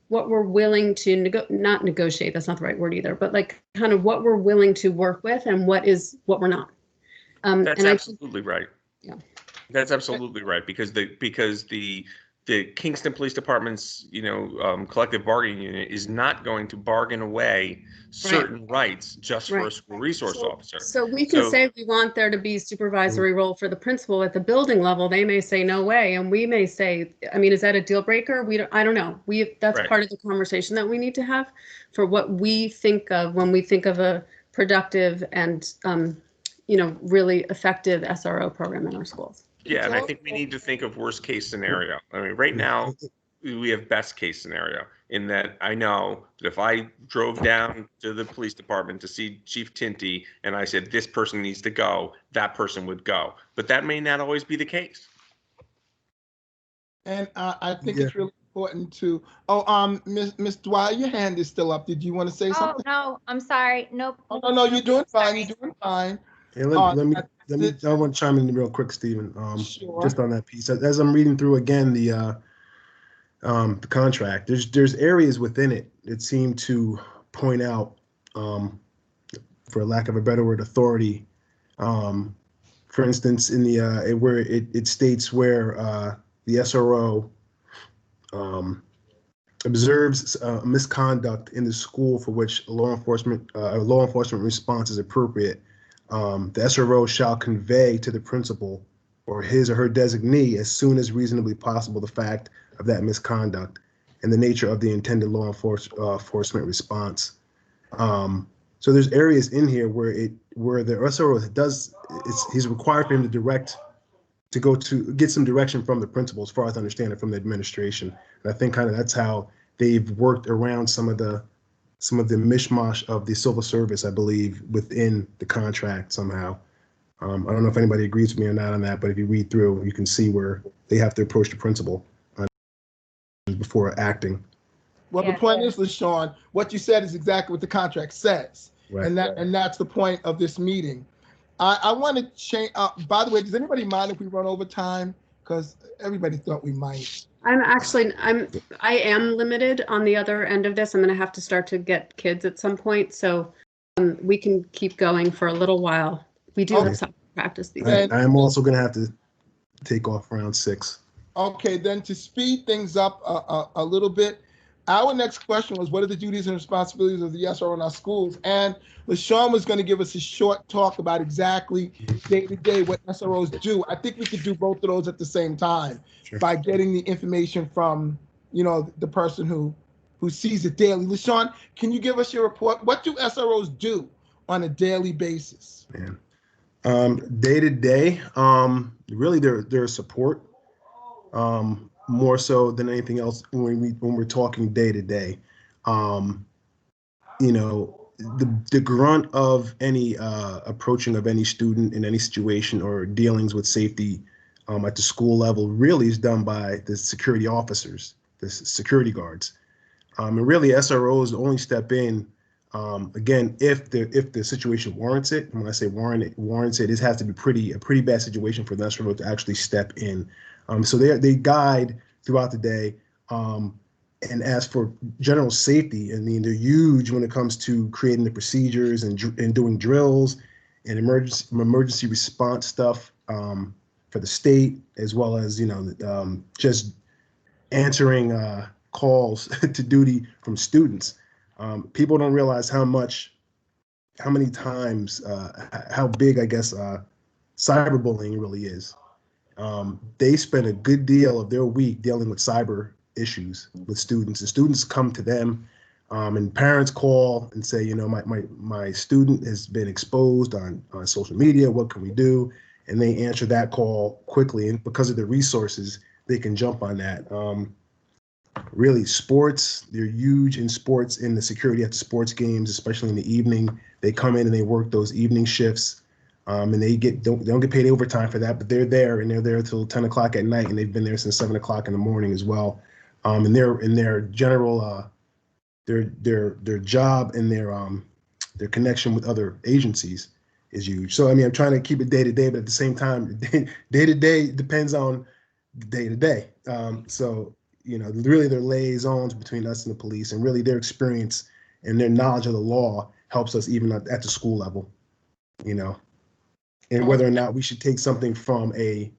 what we're willing to not negotiate, that's not the right word either, but like kind of what we're willing to work with and what we're not. That's absolutely right. Yeah. That's absolutely right, because the the Kingston Police Department's, collective bargaining unit is not going to bargain away certain rights just for a Right. school resource officer. So we can So- say we want there to be supervisory role for the principal at the building level. They may say no way, and we may say, I mean, is that a deal breaker? I don't know. That's Right. part of the conversation that we need to have for what we think of when we think of a productive and really effective SRO program in our schools. Yeah, and I think we need to think of worst case scenario. I mean, right now, we have best case scenario in that I know that if I drove down to the police department to see Chief Tinty and I said, this person needs to go, that person would go. But that may not always be the case. And I think it's really important to, Miss Dwyer, your hand is still up. Did you want to say Oh, something? no, I'm sorry. Nope. Oh, no, you're doing fine. You're doing fine. Hey, let me, I want to chime in real quick, Stephen, Sure. just on that piece. As I'm reading through again the contract, there's areas within it that seem to point out, for lack of a better word, authority. For instance, in the where it states where the SRO observes misconduct in the school for which a law enforcement response is appropriate, the SRO shall convey to the principal or his or her designee as soon as reasonably possible the fact of that misconduct and the nature of the intended law enforcement response. So there's areas in here where the SRO he's required for him to get some direction from the principal, as far as I understand it, from the administration. And I think kind of that's how they've worked around some of the mishmash of the civil service, I believe, within the contract somehow. I don't know if anybody agrees with me or not on that, but if you read through, you can see where they have to approach the principal before acting. Well, Yeah. the point is, LaShawn, what you said is exactly what the contract says. Right. And that's the point of this meeting. I want to change. By the way, does anybody mind if we run over time? Because everybody thought we might. I am limited on the other end of this. I'm going to have to start to get kids at some point, so we can keep going for a little while. We do have some practice these days. I am also going to have to take off around 6. Okay, then to speed things up a little bit, our next question was, what are the duties and responsibilities of the SRO in our schools? And LaShawn was going to give us a short talk about exactly day-to-day what SROs do. I think we could do both of those at the same time by getting the information from, the person who sees it daily. LaShawn, can you give us your report? What do SROs do on a daily basis? Day-to-day, really they're support. More so than anything else when we're talking day to day. The grunt of any approaching of any student in any situation or dealings with safety at the school level really is done by the security officers, the security guards. And really SROs only step in again if the situation warrants it. And when I say warrants it has to be a pretty bad situation for the SRO to actually step in. So they guide throughout the day, and as for general safety, I mean, they're huge when it comes to creating the procedures and doing drills and emergency response stuff for the state, as well as just answering calls to duty from students. People don't realize how many times, how big, I guess, cyberbullying really is. They spend a good deal of their week dealing with cyber issues with students. And students come to them, and parents call and say, my student has been exposed on social media. What can we do? And they answer that call quickly. And because of the resources, they can jump on that. Really, sports, they're huge in sports, in the security at the sports games, especially in the evening. They come in and they work those evening shifts. And they don't get paid overtime for that, but they're there till 10 o'clock at night, and they've been there since 7 o'clock in the morning as well. And their general their job and their connection with other agencies is huge. So I mean, I'm trying to keep it day to day, but at the same time, day to day depends on day to day. So really they're liaisons between us and the police, and really their experience and their knowledge of the law helps us even at the school level. And whether or not we should take something from a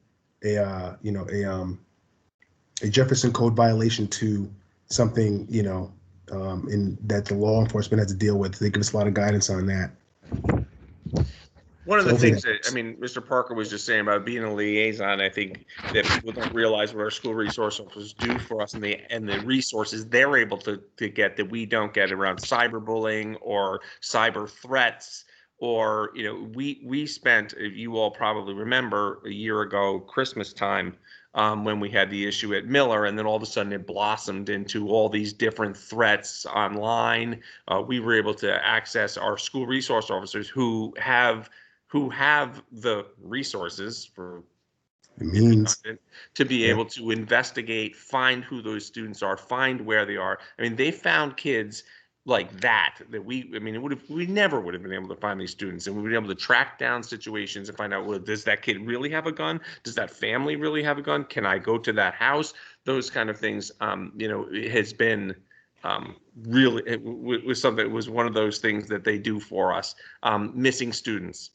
a Jefferson Code violation to something, in that the law enforcement has to deal with. They give us a lot of guidance on that. One of So the hopefully things that, I mean, Mr. Parker was just saying about being a liaison, I think that people don't realize what our school resource officers do for us and the resources they're able to get that we don't get around cyberbullying or cyber threats. Or, we spent, you all probably remember a year ago, Christmas time, when we had the issue at Miller, and then all of a sudden it blossomed into all these different threats online. We were able to access our school resource officers who have the resources for means. to be Yeah. able to investigate, find who those students are, find where they are. I mean, they found kids like that we never would have been able to find these students, and we would be able to track down situations and find out, well, does that kid really have a gun? Does that family really have a gun? Can I go to that house? Those kind of things. It has been really, it was something, it was one of those things that they do for us. Missing students.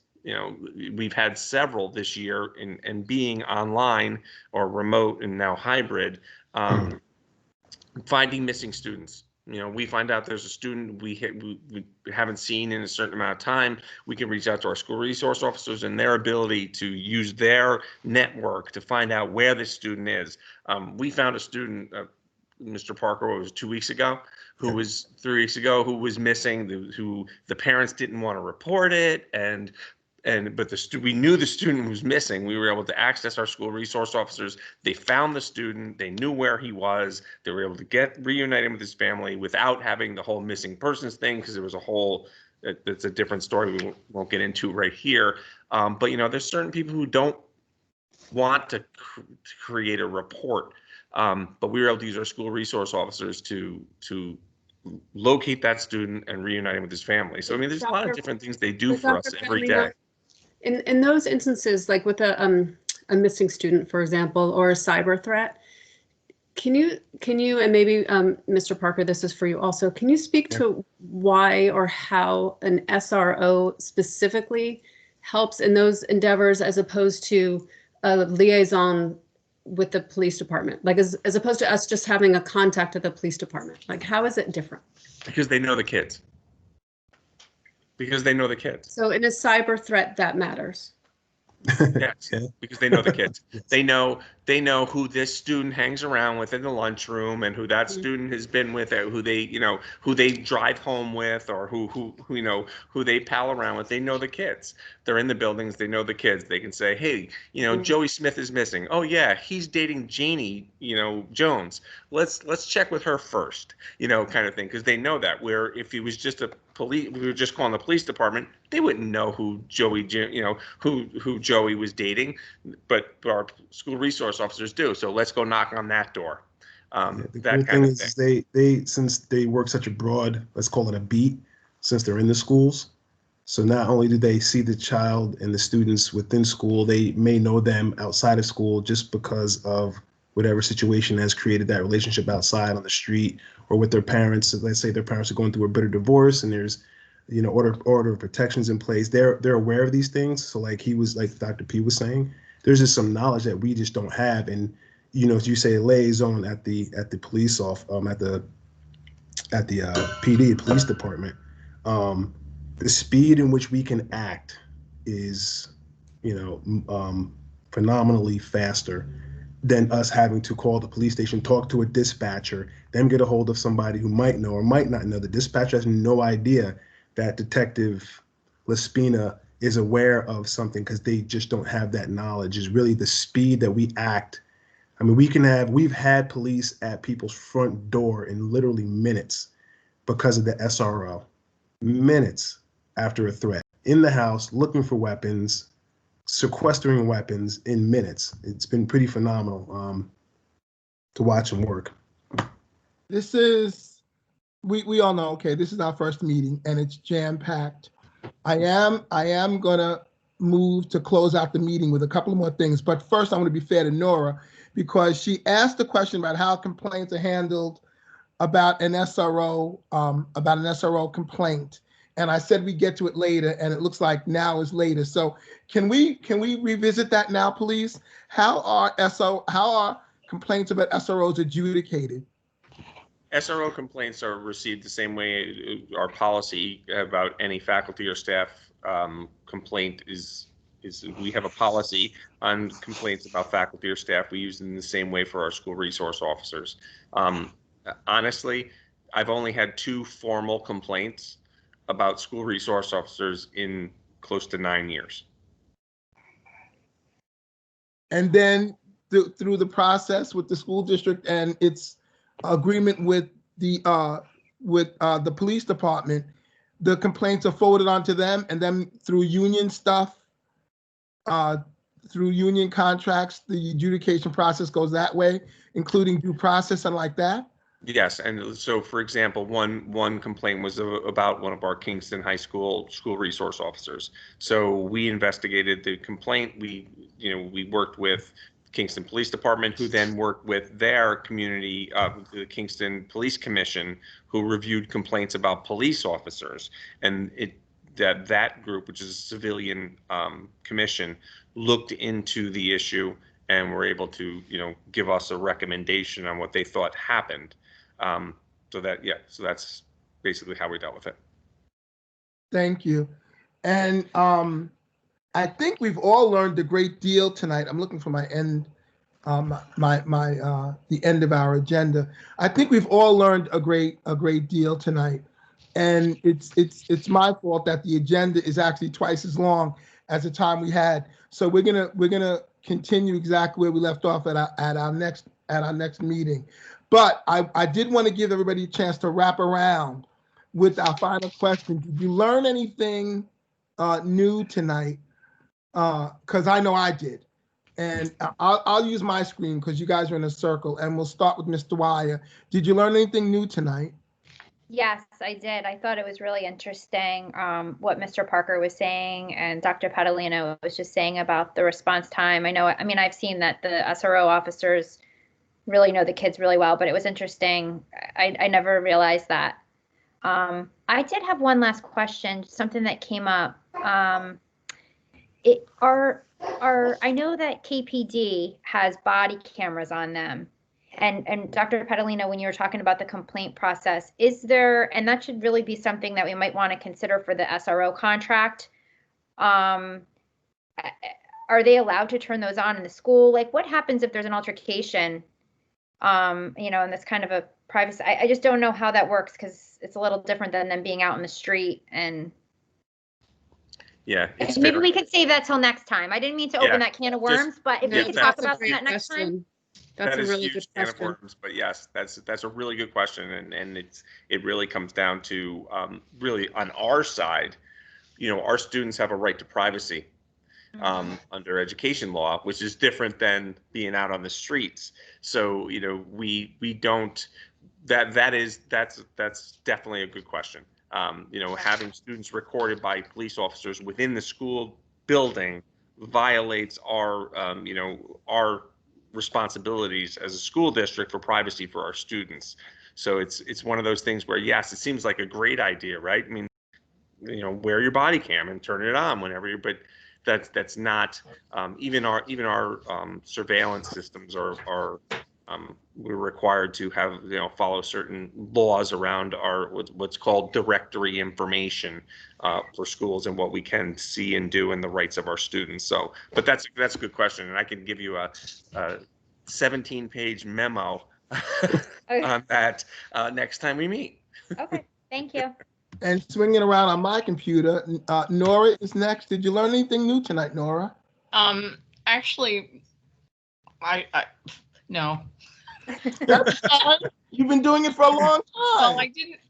We've had several this year, and being online or remote and now hybrid, finding missing students. We find out there's a student we haven't seen in a certain amount of time. We can reach out to our school resource officers and their ability to use their network to find out where this student is. We found a student, Mr. Parker, it was 2 weeks ago, who was 3 weeks ago, who was missing, who the parents didn't want to report it, but we knew the student was missing. We were able to access our school resource officers. They found the student. They knew where he was. They were able to reunite him with his family without having the whole missing persons thing, because there was a whole, it's a different story we won't get into right here. But there's certain people who don't want to create a report. But we were able to use our school resource officers to locate that student and reunite him with his family. So there's a lot of different things they do for us every day. In those instances, like with a missing student, for example, or a cyber threat, can you and maybe Mr. Parker, this is for you also, can you speak to why or how an SRO specifically helps in those endeavors as opposed to a liaison with the police department? Like as opposed to us just having a contact at the police department, like how is it different? Because they know the kids. So in a cyber threat, that matters. Yes, because they know the kids. They know who this student hangs around with in the lunchroom, and who that student has been with, who they drive home with, or who they pal around with. They know the kids. They're in the buildings. They know the kids. They can say, hey, Joey Smith is missing. Oh yeah, he's dating Janie, Jones. Let's check with her first, kind of thing, because they know that. Where if he was just we were just calling the police department, they wouldn't know who Joey, who Joey was dating, but our school resource officers do. So let's go knock on that door. The cool thing is they since they work such a broad, let's call it a beat, since they're in the schools. So not only do they see the child and the students within school, they may know them outside of school just because of whatever situation has created that relationship outside on the street or with their parents. So let's say their parents are going through a bitter divorce and there's order of protections in place. They're aware of these things. So like Dr. P was saying, there's just some knowledge that we just don't have. And as you say, liaison at the police at the PD police department, the speed in which we can act is phenomenally faster than us having to call the police station, talk to a dispatcher, then get a hold of somebody who might know or might not know. The dispatcher has no idea that Detective Laspina is aware of something because they just don't have that knowledge. Is really the speed that we act. I mean, we've had police at people's front door in literally minutes because of the SRO. Minutes after a threat, in the house, looking for weapons, sequestering weapons in minutes. It's been pretty phenomenal to watch them work. This is, we all know, okay, this is our first meeting and it's jam-packed. I am gonna move to close out the meeting with a couple of more things, but first I want to be fair to Nora because she asked the question about how complaints are handled about an SRO complaint. And I said we get to it later, and it looks like now is later. So can we revisit that now, please? How are complaints about SROs adjudicated? SRO complaints are received the same way our policy about any faculty or staff complaint is we have a policy on complaints about faculty or staff. We use it in the same way for our school resource officers. Honestly, I've only had 2 formal complaints about school resource officers in close to 9 years. And then through the process with the school district and its agreement with the police department, the complaints are forwarded on to them, and then through union stuff, through union contracts, the adjudication process goes that way, including due process and like that? Yes, and so for example, one complaint was about one of our Kingston High School resource officers. So we investigated the complaint. We worked with Kingston Police Department, who then worked with their community, the Kingston Police Commission, who reviewed complaints about police officers. And that group, which is a civilian commission, looked into the issue and were able to give us a recommendation on what they thought happened. So that's basically how we dealt with it. Thank you. And I think we've all learned a great deal tonight. I'm looking for my end, the end of our agenda. I think we've all learned a great deal tonight, and it's my fault that the agenda is actually twice as long as the time we had. So we're gonna continue exactly where we left off at our next meeting. But I did want to give everybody a chance to wrap around with our final question. Did you learn anything new tonight? Because I know I did. And I'll use my screen because you guys are in a circle, and we'll start with Mr. Dwyer. Did you learn anything new tonight? Yes, I did. I thought it was really interesting what Mr. Parker was saying and Dr. Padalino was just saying about the response time. I've seen that the SRO officers really know the kids really well, but it was interesting. I never realized that. I did have one last question, something that came up. I know that KPD has body cameras on them. And Dr. Padalino, when you were talking about the complaint process, and that should really be something that we might want to consider for the SRO contract. Are they allowed to turn those on in the school? Like, what happens if there's an altercation? And that's kind of a privacy. I just don't know how that works because it's a little different than them being out in the street. And yeah, maybe we could save that till next time. I didn't mean to open that can of worms, but if we could talk about that next time. That's a really good question. But yes, that's a really good question, and it really comes down to really on our side, our students have a right to privacy under education law, which is different than being out on the streets. So we don't. That's definitely a good question. Having students recorded by police officers within the school building violates our responsibilities as a school district for privacy for our students. So it's one of those things where, yes, it seems like a great idea, right? I mean, wear your body cam and turn it on whenever but that's not, even our surveillance systems are we're required to have, follow certain laws around our what's called directory information for schools and what we can see and do and the rights of our students. So, but that's a good question, and I can give you a 17-page memo on that next time we meet. Okay, thank you. And swinging around on my computer, Nora is next. Did you learn anything new tonight, Nora? Actually, no. You've been doing it for a long time. Well,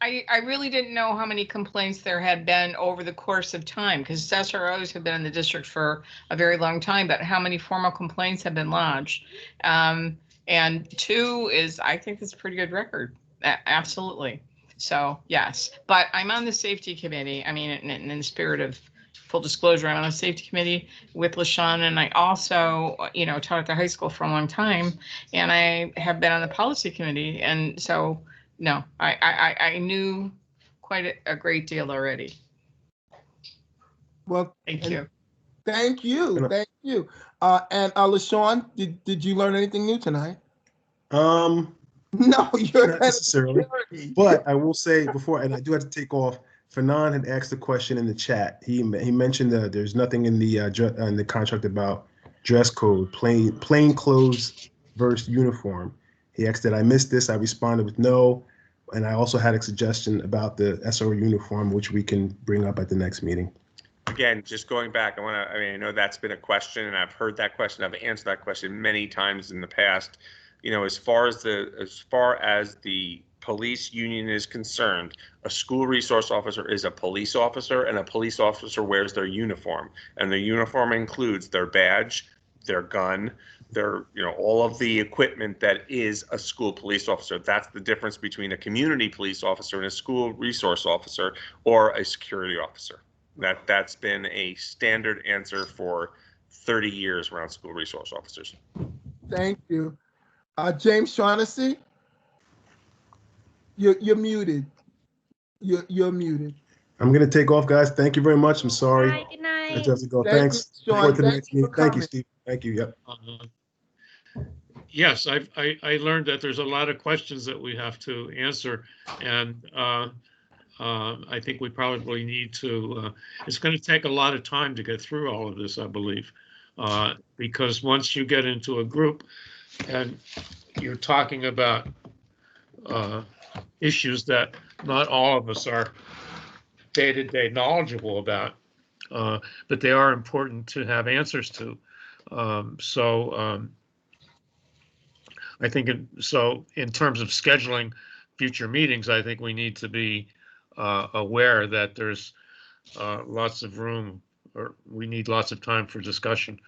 I really didn't know how many complaints there had been over the course of time, because SROs have been in the district for a very long time, but how many formal complaints have been lodged? And 2 is, I think that's a pretty good record. Absolutely. So yes, but I'm on the safety committee. I mean, in the spirit of full disclosure, I'm on the safety committee with LaShawn, and I also, taught at the high school for a long time, and I have been on the policy committee. And so, no, I knew quite a great deal already. Well, thank you. Thank you. And LaShawn, did you learn anything new tonight? Um, No, you're Not necessarily. security. But I will say before, and I do have to take off. Fanon had asked a question in the chat. He mentioned that there's nothing in the contract about dress code, plain clothes versus uniform. He asked, did I miss this? I responded with no, and I also had a suggestion about the SRO uniform, which we can bring up at the next meeting. Again, just going back, I mean, I know that's been a question, and I've heard that question. I've answered that question many times in the past. You know, as far as the police union is concerned, a school resource officer is a police officer, and a police officer wears their uniform, and the uniform includes their badge, their gun, their, you know, all of the equipment that is a school police officer. That's the difference between a community police officer and a school resource officer or a security officer. That's been a standard answer for 30 years around school resource officers. Thank you. James Shaughnessy, you're muted. You're muted. I'm gonna take off, guys. Thank you very much. I'm sorry. Bye, good night. I have to go. Thank Thanks. you, Sean. Look forward to the Thank next you for meeting. Thank you, coming. Steve. Thank you. Yep. Yes, I learned that there's a lot of questions that we have to answer, and I think we probably need to, it's going to take a lot of time to get through all of this, I believe, because once you get into a group and you're talking about issues that not all of us are day-to-day knowledgeable about, but they are important to have answers to. I think in terms of scheduling future meetings, I think we need to be aware that there's lots of room, or we need lots of time for discussion.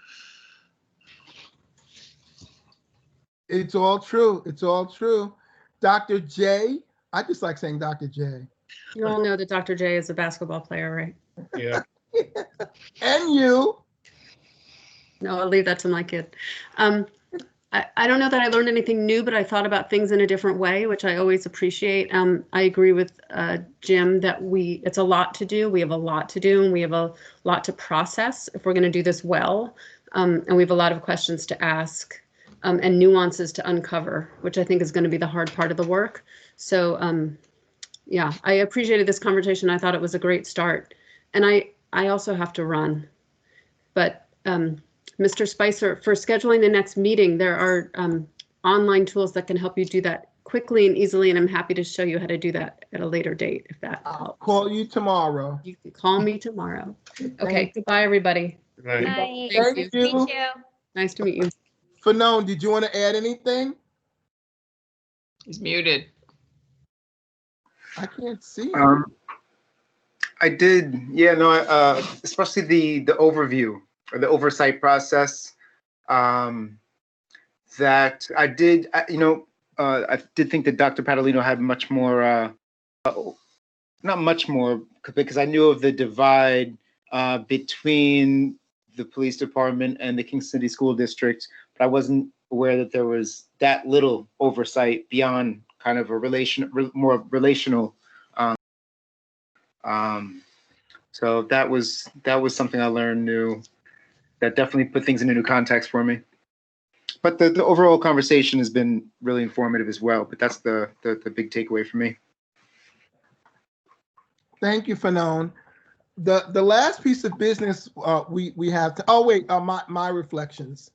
It's all true. It's all true. Dr. J, I just like saying Dr. J. You all know that Dr. J is a basketball player, right? Yeah. And you. No, I'll leave that to my kid. I don't know that I learned anything new, but I thought about things in a different way, which I always appreciate. I agree with Jim that it's a lot to do. We have a lot to do, and we have a lot to process if we're going to do this well. And we have a lot of questions to ask and nuances to uncover, which I think is going to be the hard part of the work. So yeah, I appreciated this conversation. I thought it was a great start. And I also have to run. But Mr. Spicer, for scheduling the next meeting, there are online tools that can help you do that quickly and easily, and I'm happy to show you how to do that at a later date, if that helps. I'll call you tomorrow. You can call me tomorrow. Okay, goodbye, everybody. Right. Night. Thank Thank you. you. Meet you. Nice to meet you. Fanon, did you want to add anything? He's muted. I can't see him. I did, yeah, no, especially the overview or the oversight process. That I did, I did think that Dr. Padalino had much more, not much more, because I knew of the divide between the police department and the Kingston City School District, but I wasn't aware that there was that little oversight beyond kind of a more relational. So that was something I learned new. That definitely put things in a new context for me. But the overall conversation has been really informative as well. But that's the big takeaway for me. Thank you, Fanon. The last piece of business we have to, my reflections.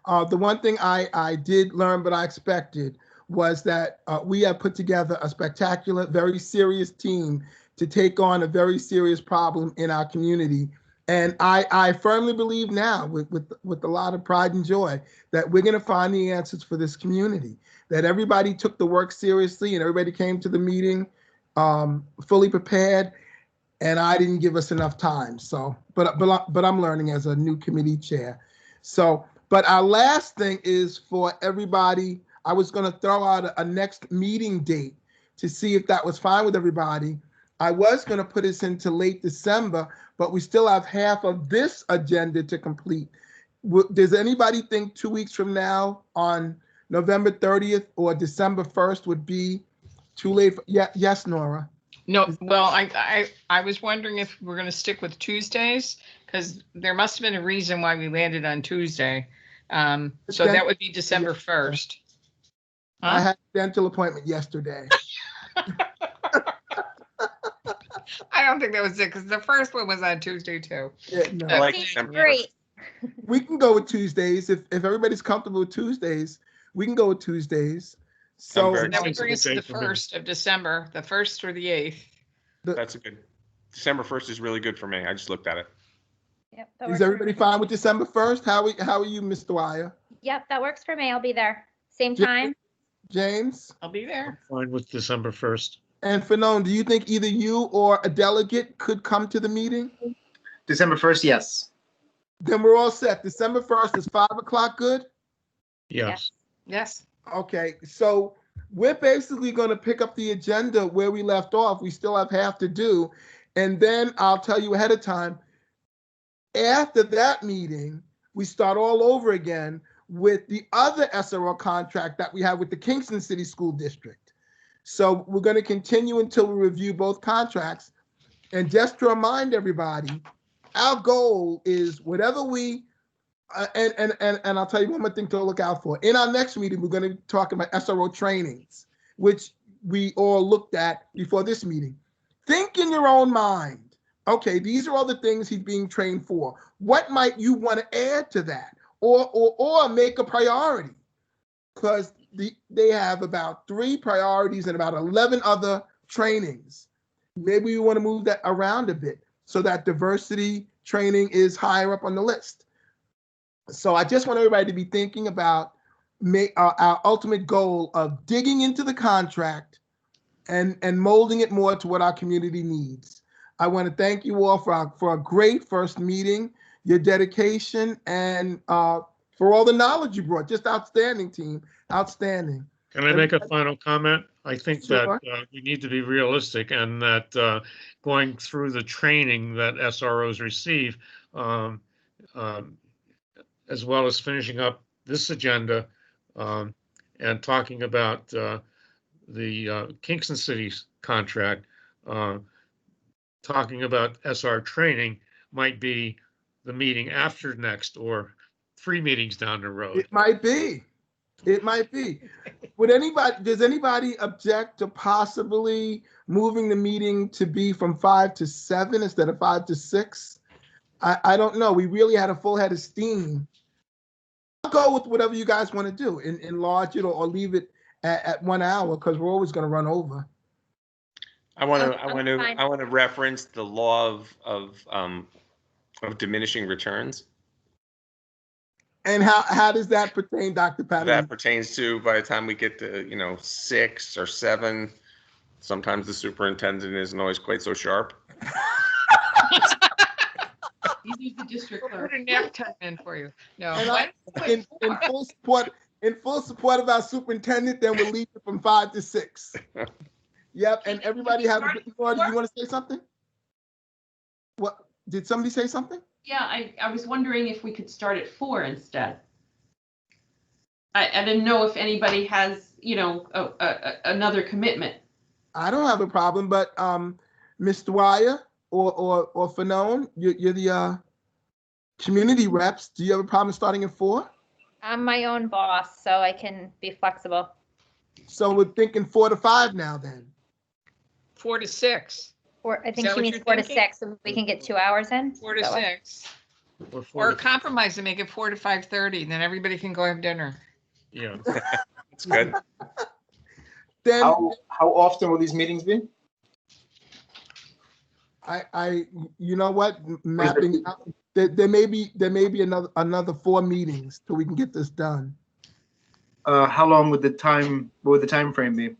The one thing I did learn, but I expected, was that we have put together a spectacular, very serious team to take on a very serious problem in our community. And I firmly believe now, with a lot of pride and joy, that we're going to find the answers for this community, that everybody took the work seriously and everybody came to the meeting fully prepared, and I didn't give us enough time. So, but I'm learning as a new committee chair. So, but our last thing is for everybody, I was going to throw out a next meeting date to see if that was fine with everybody. I was going to put us into late December, but we still have half of this agenda to complete. Does anybody think 2 weeks from now on November 30th or December 1st would be too late? Yes, Nora. No, well, I was wondering if we're going to stick with Tuesdays, because there must have been a reason why we landed on Tuesday. So that would be December 1st. I had a dental appointment yesterday. I don't think that was it because the first one was on Tuesday too. Yeah, no. I like Tuesdays are December great. We can go with Tuesdays if everybody's comfortable with Tuesdays. We can go with Tuesdays. So very That would It's a bring good us to day the for me. 1st of December, the 1st through the 8th. That's a good. December 1st is really good for me. I just looked at it. Yep, that is works for everybody me. fine with December 1st? How are you, Mr. Dwyer? Yep, that works for me. I'll be there. Same Ja- time. James I'll be there. Fine with December 1st. and Fanon, do you think either you or a delegate could come to the meeting? December 1st, yes. Then we're all set. December 1st is 5 o'clock. Good. Yes. Yes. Okay, so we're basically going to pick up the agenda where we left off. We still have half to do. And then I'll tell you ahead of time, after that meeting, we start all over again with the other SRO contract that we have with the Kingston City School District. So we're going to continue until we review both contracts. And just to remind everybody, our goal is whatever we and I'll tell you one more thing to look out for. In our next meeting, we're going to be talking about SRO trainings, which we all looked at before this meeting. Think in your own mind. Okay, these are all the things he's being trained for. What might you want to add to that, or make a priority? Because they have about 3 priorities and about 11 other trainings. Maybe we want to move that around a bit so that diversity training is higher up on the list. So I just want everybody to be thinking about our ultimate goal of digging into the contract and molding it more to what our community needs. I want to thank you all for a great first meeting, your dedication, and for all the knowledge you brought. Just outstanding, team. Outstanding. Can I make a final comment? I think Sure. that we need to be realistic and that going through the training that SROs receive, as well as finishing up this agenda and talking about the Kingston City's contract, talking about SR training might be the meeting after next or 3 meetings down the road. It might be. It might be. Does anybody object to possibly moving the meeting to be from 5 to 7 instead of 5 to 6? I don't know. We really had a full head of steam. I'll go with whatever you guys want to do, enlarge it or leave it at 1 hour because we're always going to run over. I want fine. to reference the law of diminishing returns. And how does that pertain, Dr. Patterson? That pertains to by the time we get to 6 or 7, sometimes the superintendent isn't always quite so sharp. He's the district We'll clerk. put a nap time in for you. No. And in full support of our superintendent, then we'll leave it from 5 to 6. Yep, and everybody have. Laura, do you want to say something? What did somebody say something? Yeah, I was wondering if we could start at 4 instead. I didn't know if anybody has, another commitment. I don't have a problem, but Ms. Dwyer or Fanon, you're the community reps. Do you have a problem starting at 4? I'm my own boss, so I can be flexible. So we're thinking 4 to 5 now then. 4 to 6. Or I think that she what means you're 4 to thinking? 6, so we can get 2 hours in. 4 to Is that what- 6. Or Or 4 to- compromise and make it 4 to 5:30, and then everybody can go have dinner. Yeah. It's good. Then How often will these meetings be? you know what, mapping out, there may be another 4 meetings till we can get this done. How long would what would the time frame be?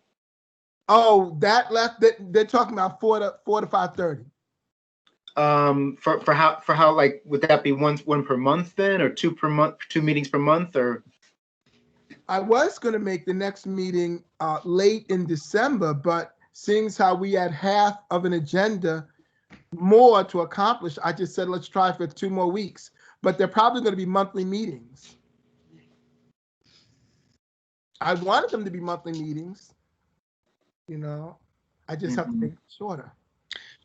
Oh, they're talking about 4 to 5:30. For how like would that be one per month then, or 2 per month, 2 meetings per month, or? I was going to make the next meeting late in December, but seeing as how we had half of an agenda more to accomplish, I just said, let's try for 2 more weeks, but they're probably going to be monthly meetings. I wanted them to be monthly meetings, I just have to make it shorter.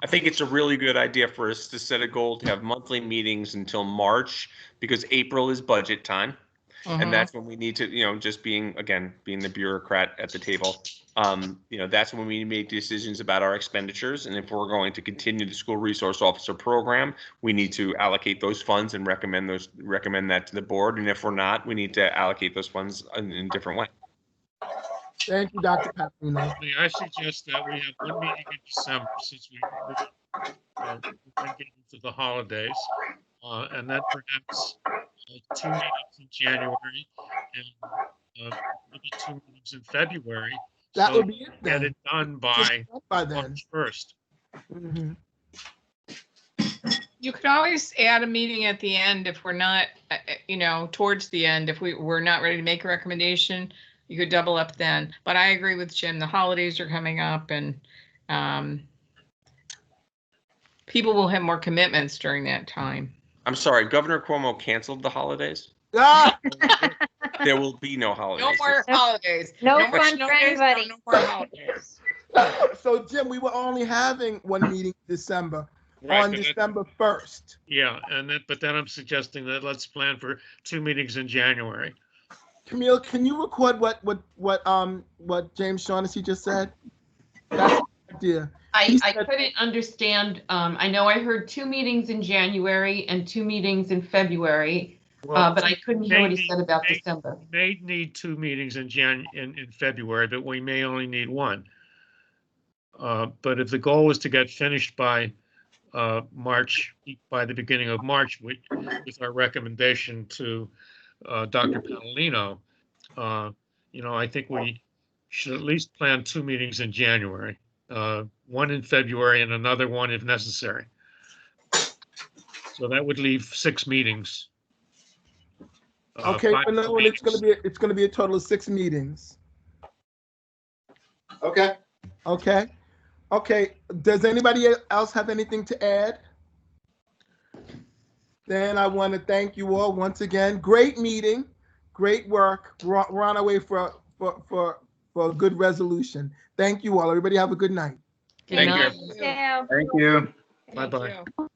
I think it's a really good idea for us to set a goal to have monthly meetings until March because April is budget time. Mhm. And that's when we need to, just being the bureaucrat at the table. That's when we make decisions about our expenditures. And if we're going to continue the school resource officer program, we need to allocate those funds and recommend that to the board. And if we're not, we need to allocate those funds in a different way. Thank you, Dr. Papino. May I suggest that we have one meeting in December since we're getting into the holidays, and then perhaps 2 meetings in January and maybe 2 meetings in February. That so would be it get then. it done Just by then. March 1st. Mhm. You could always add a meeting at the end if we're not, towards the end, if we're not ready to make a recommendation, you could double up then. But I agree with Jim, the holidays are coming up and people will have more commitments during that time. I'm sorry, Governor Cuomo canceled the holidays. Ah! There will be no holidays. No more holidays. No more fun snow for days, anybody. No more holidays. So Jim, we were only having one meeting in December, Right, on but December 1st. Yeah, but then I'm suggesting that let's plan for 2 meetings in January. Camille, can you record what James Shaughnessy just said? That's the idea. I said- couldn't understand. I know I heard 2 meetings in January and 2 meetings in February, but I couldn't hear what he said about December. We may need 2 meetings in February, but we may only need 1. But if the goal is to get finished by March, by the beginning of March, with our recommendation to Dr. Paolino, I think we should at least plan 2 meetings in January, 1 in February and another one if necessary. So that would leave 6 meetings. Okay, but no, it's going to be a total of 6 meetings. Okay. Okay. Does anybody else have anything to add? Then I want to thank you all once again. Great meeting, great work. We're on our way for a good resolution. Thank you all. Everybody have a good night. Thank you. Yeah. Thank you. Thank Bye-bye. you.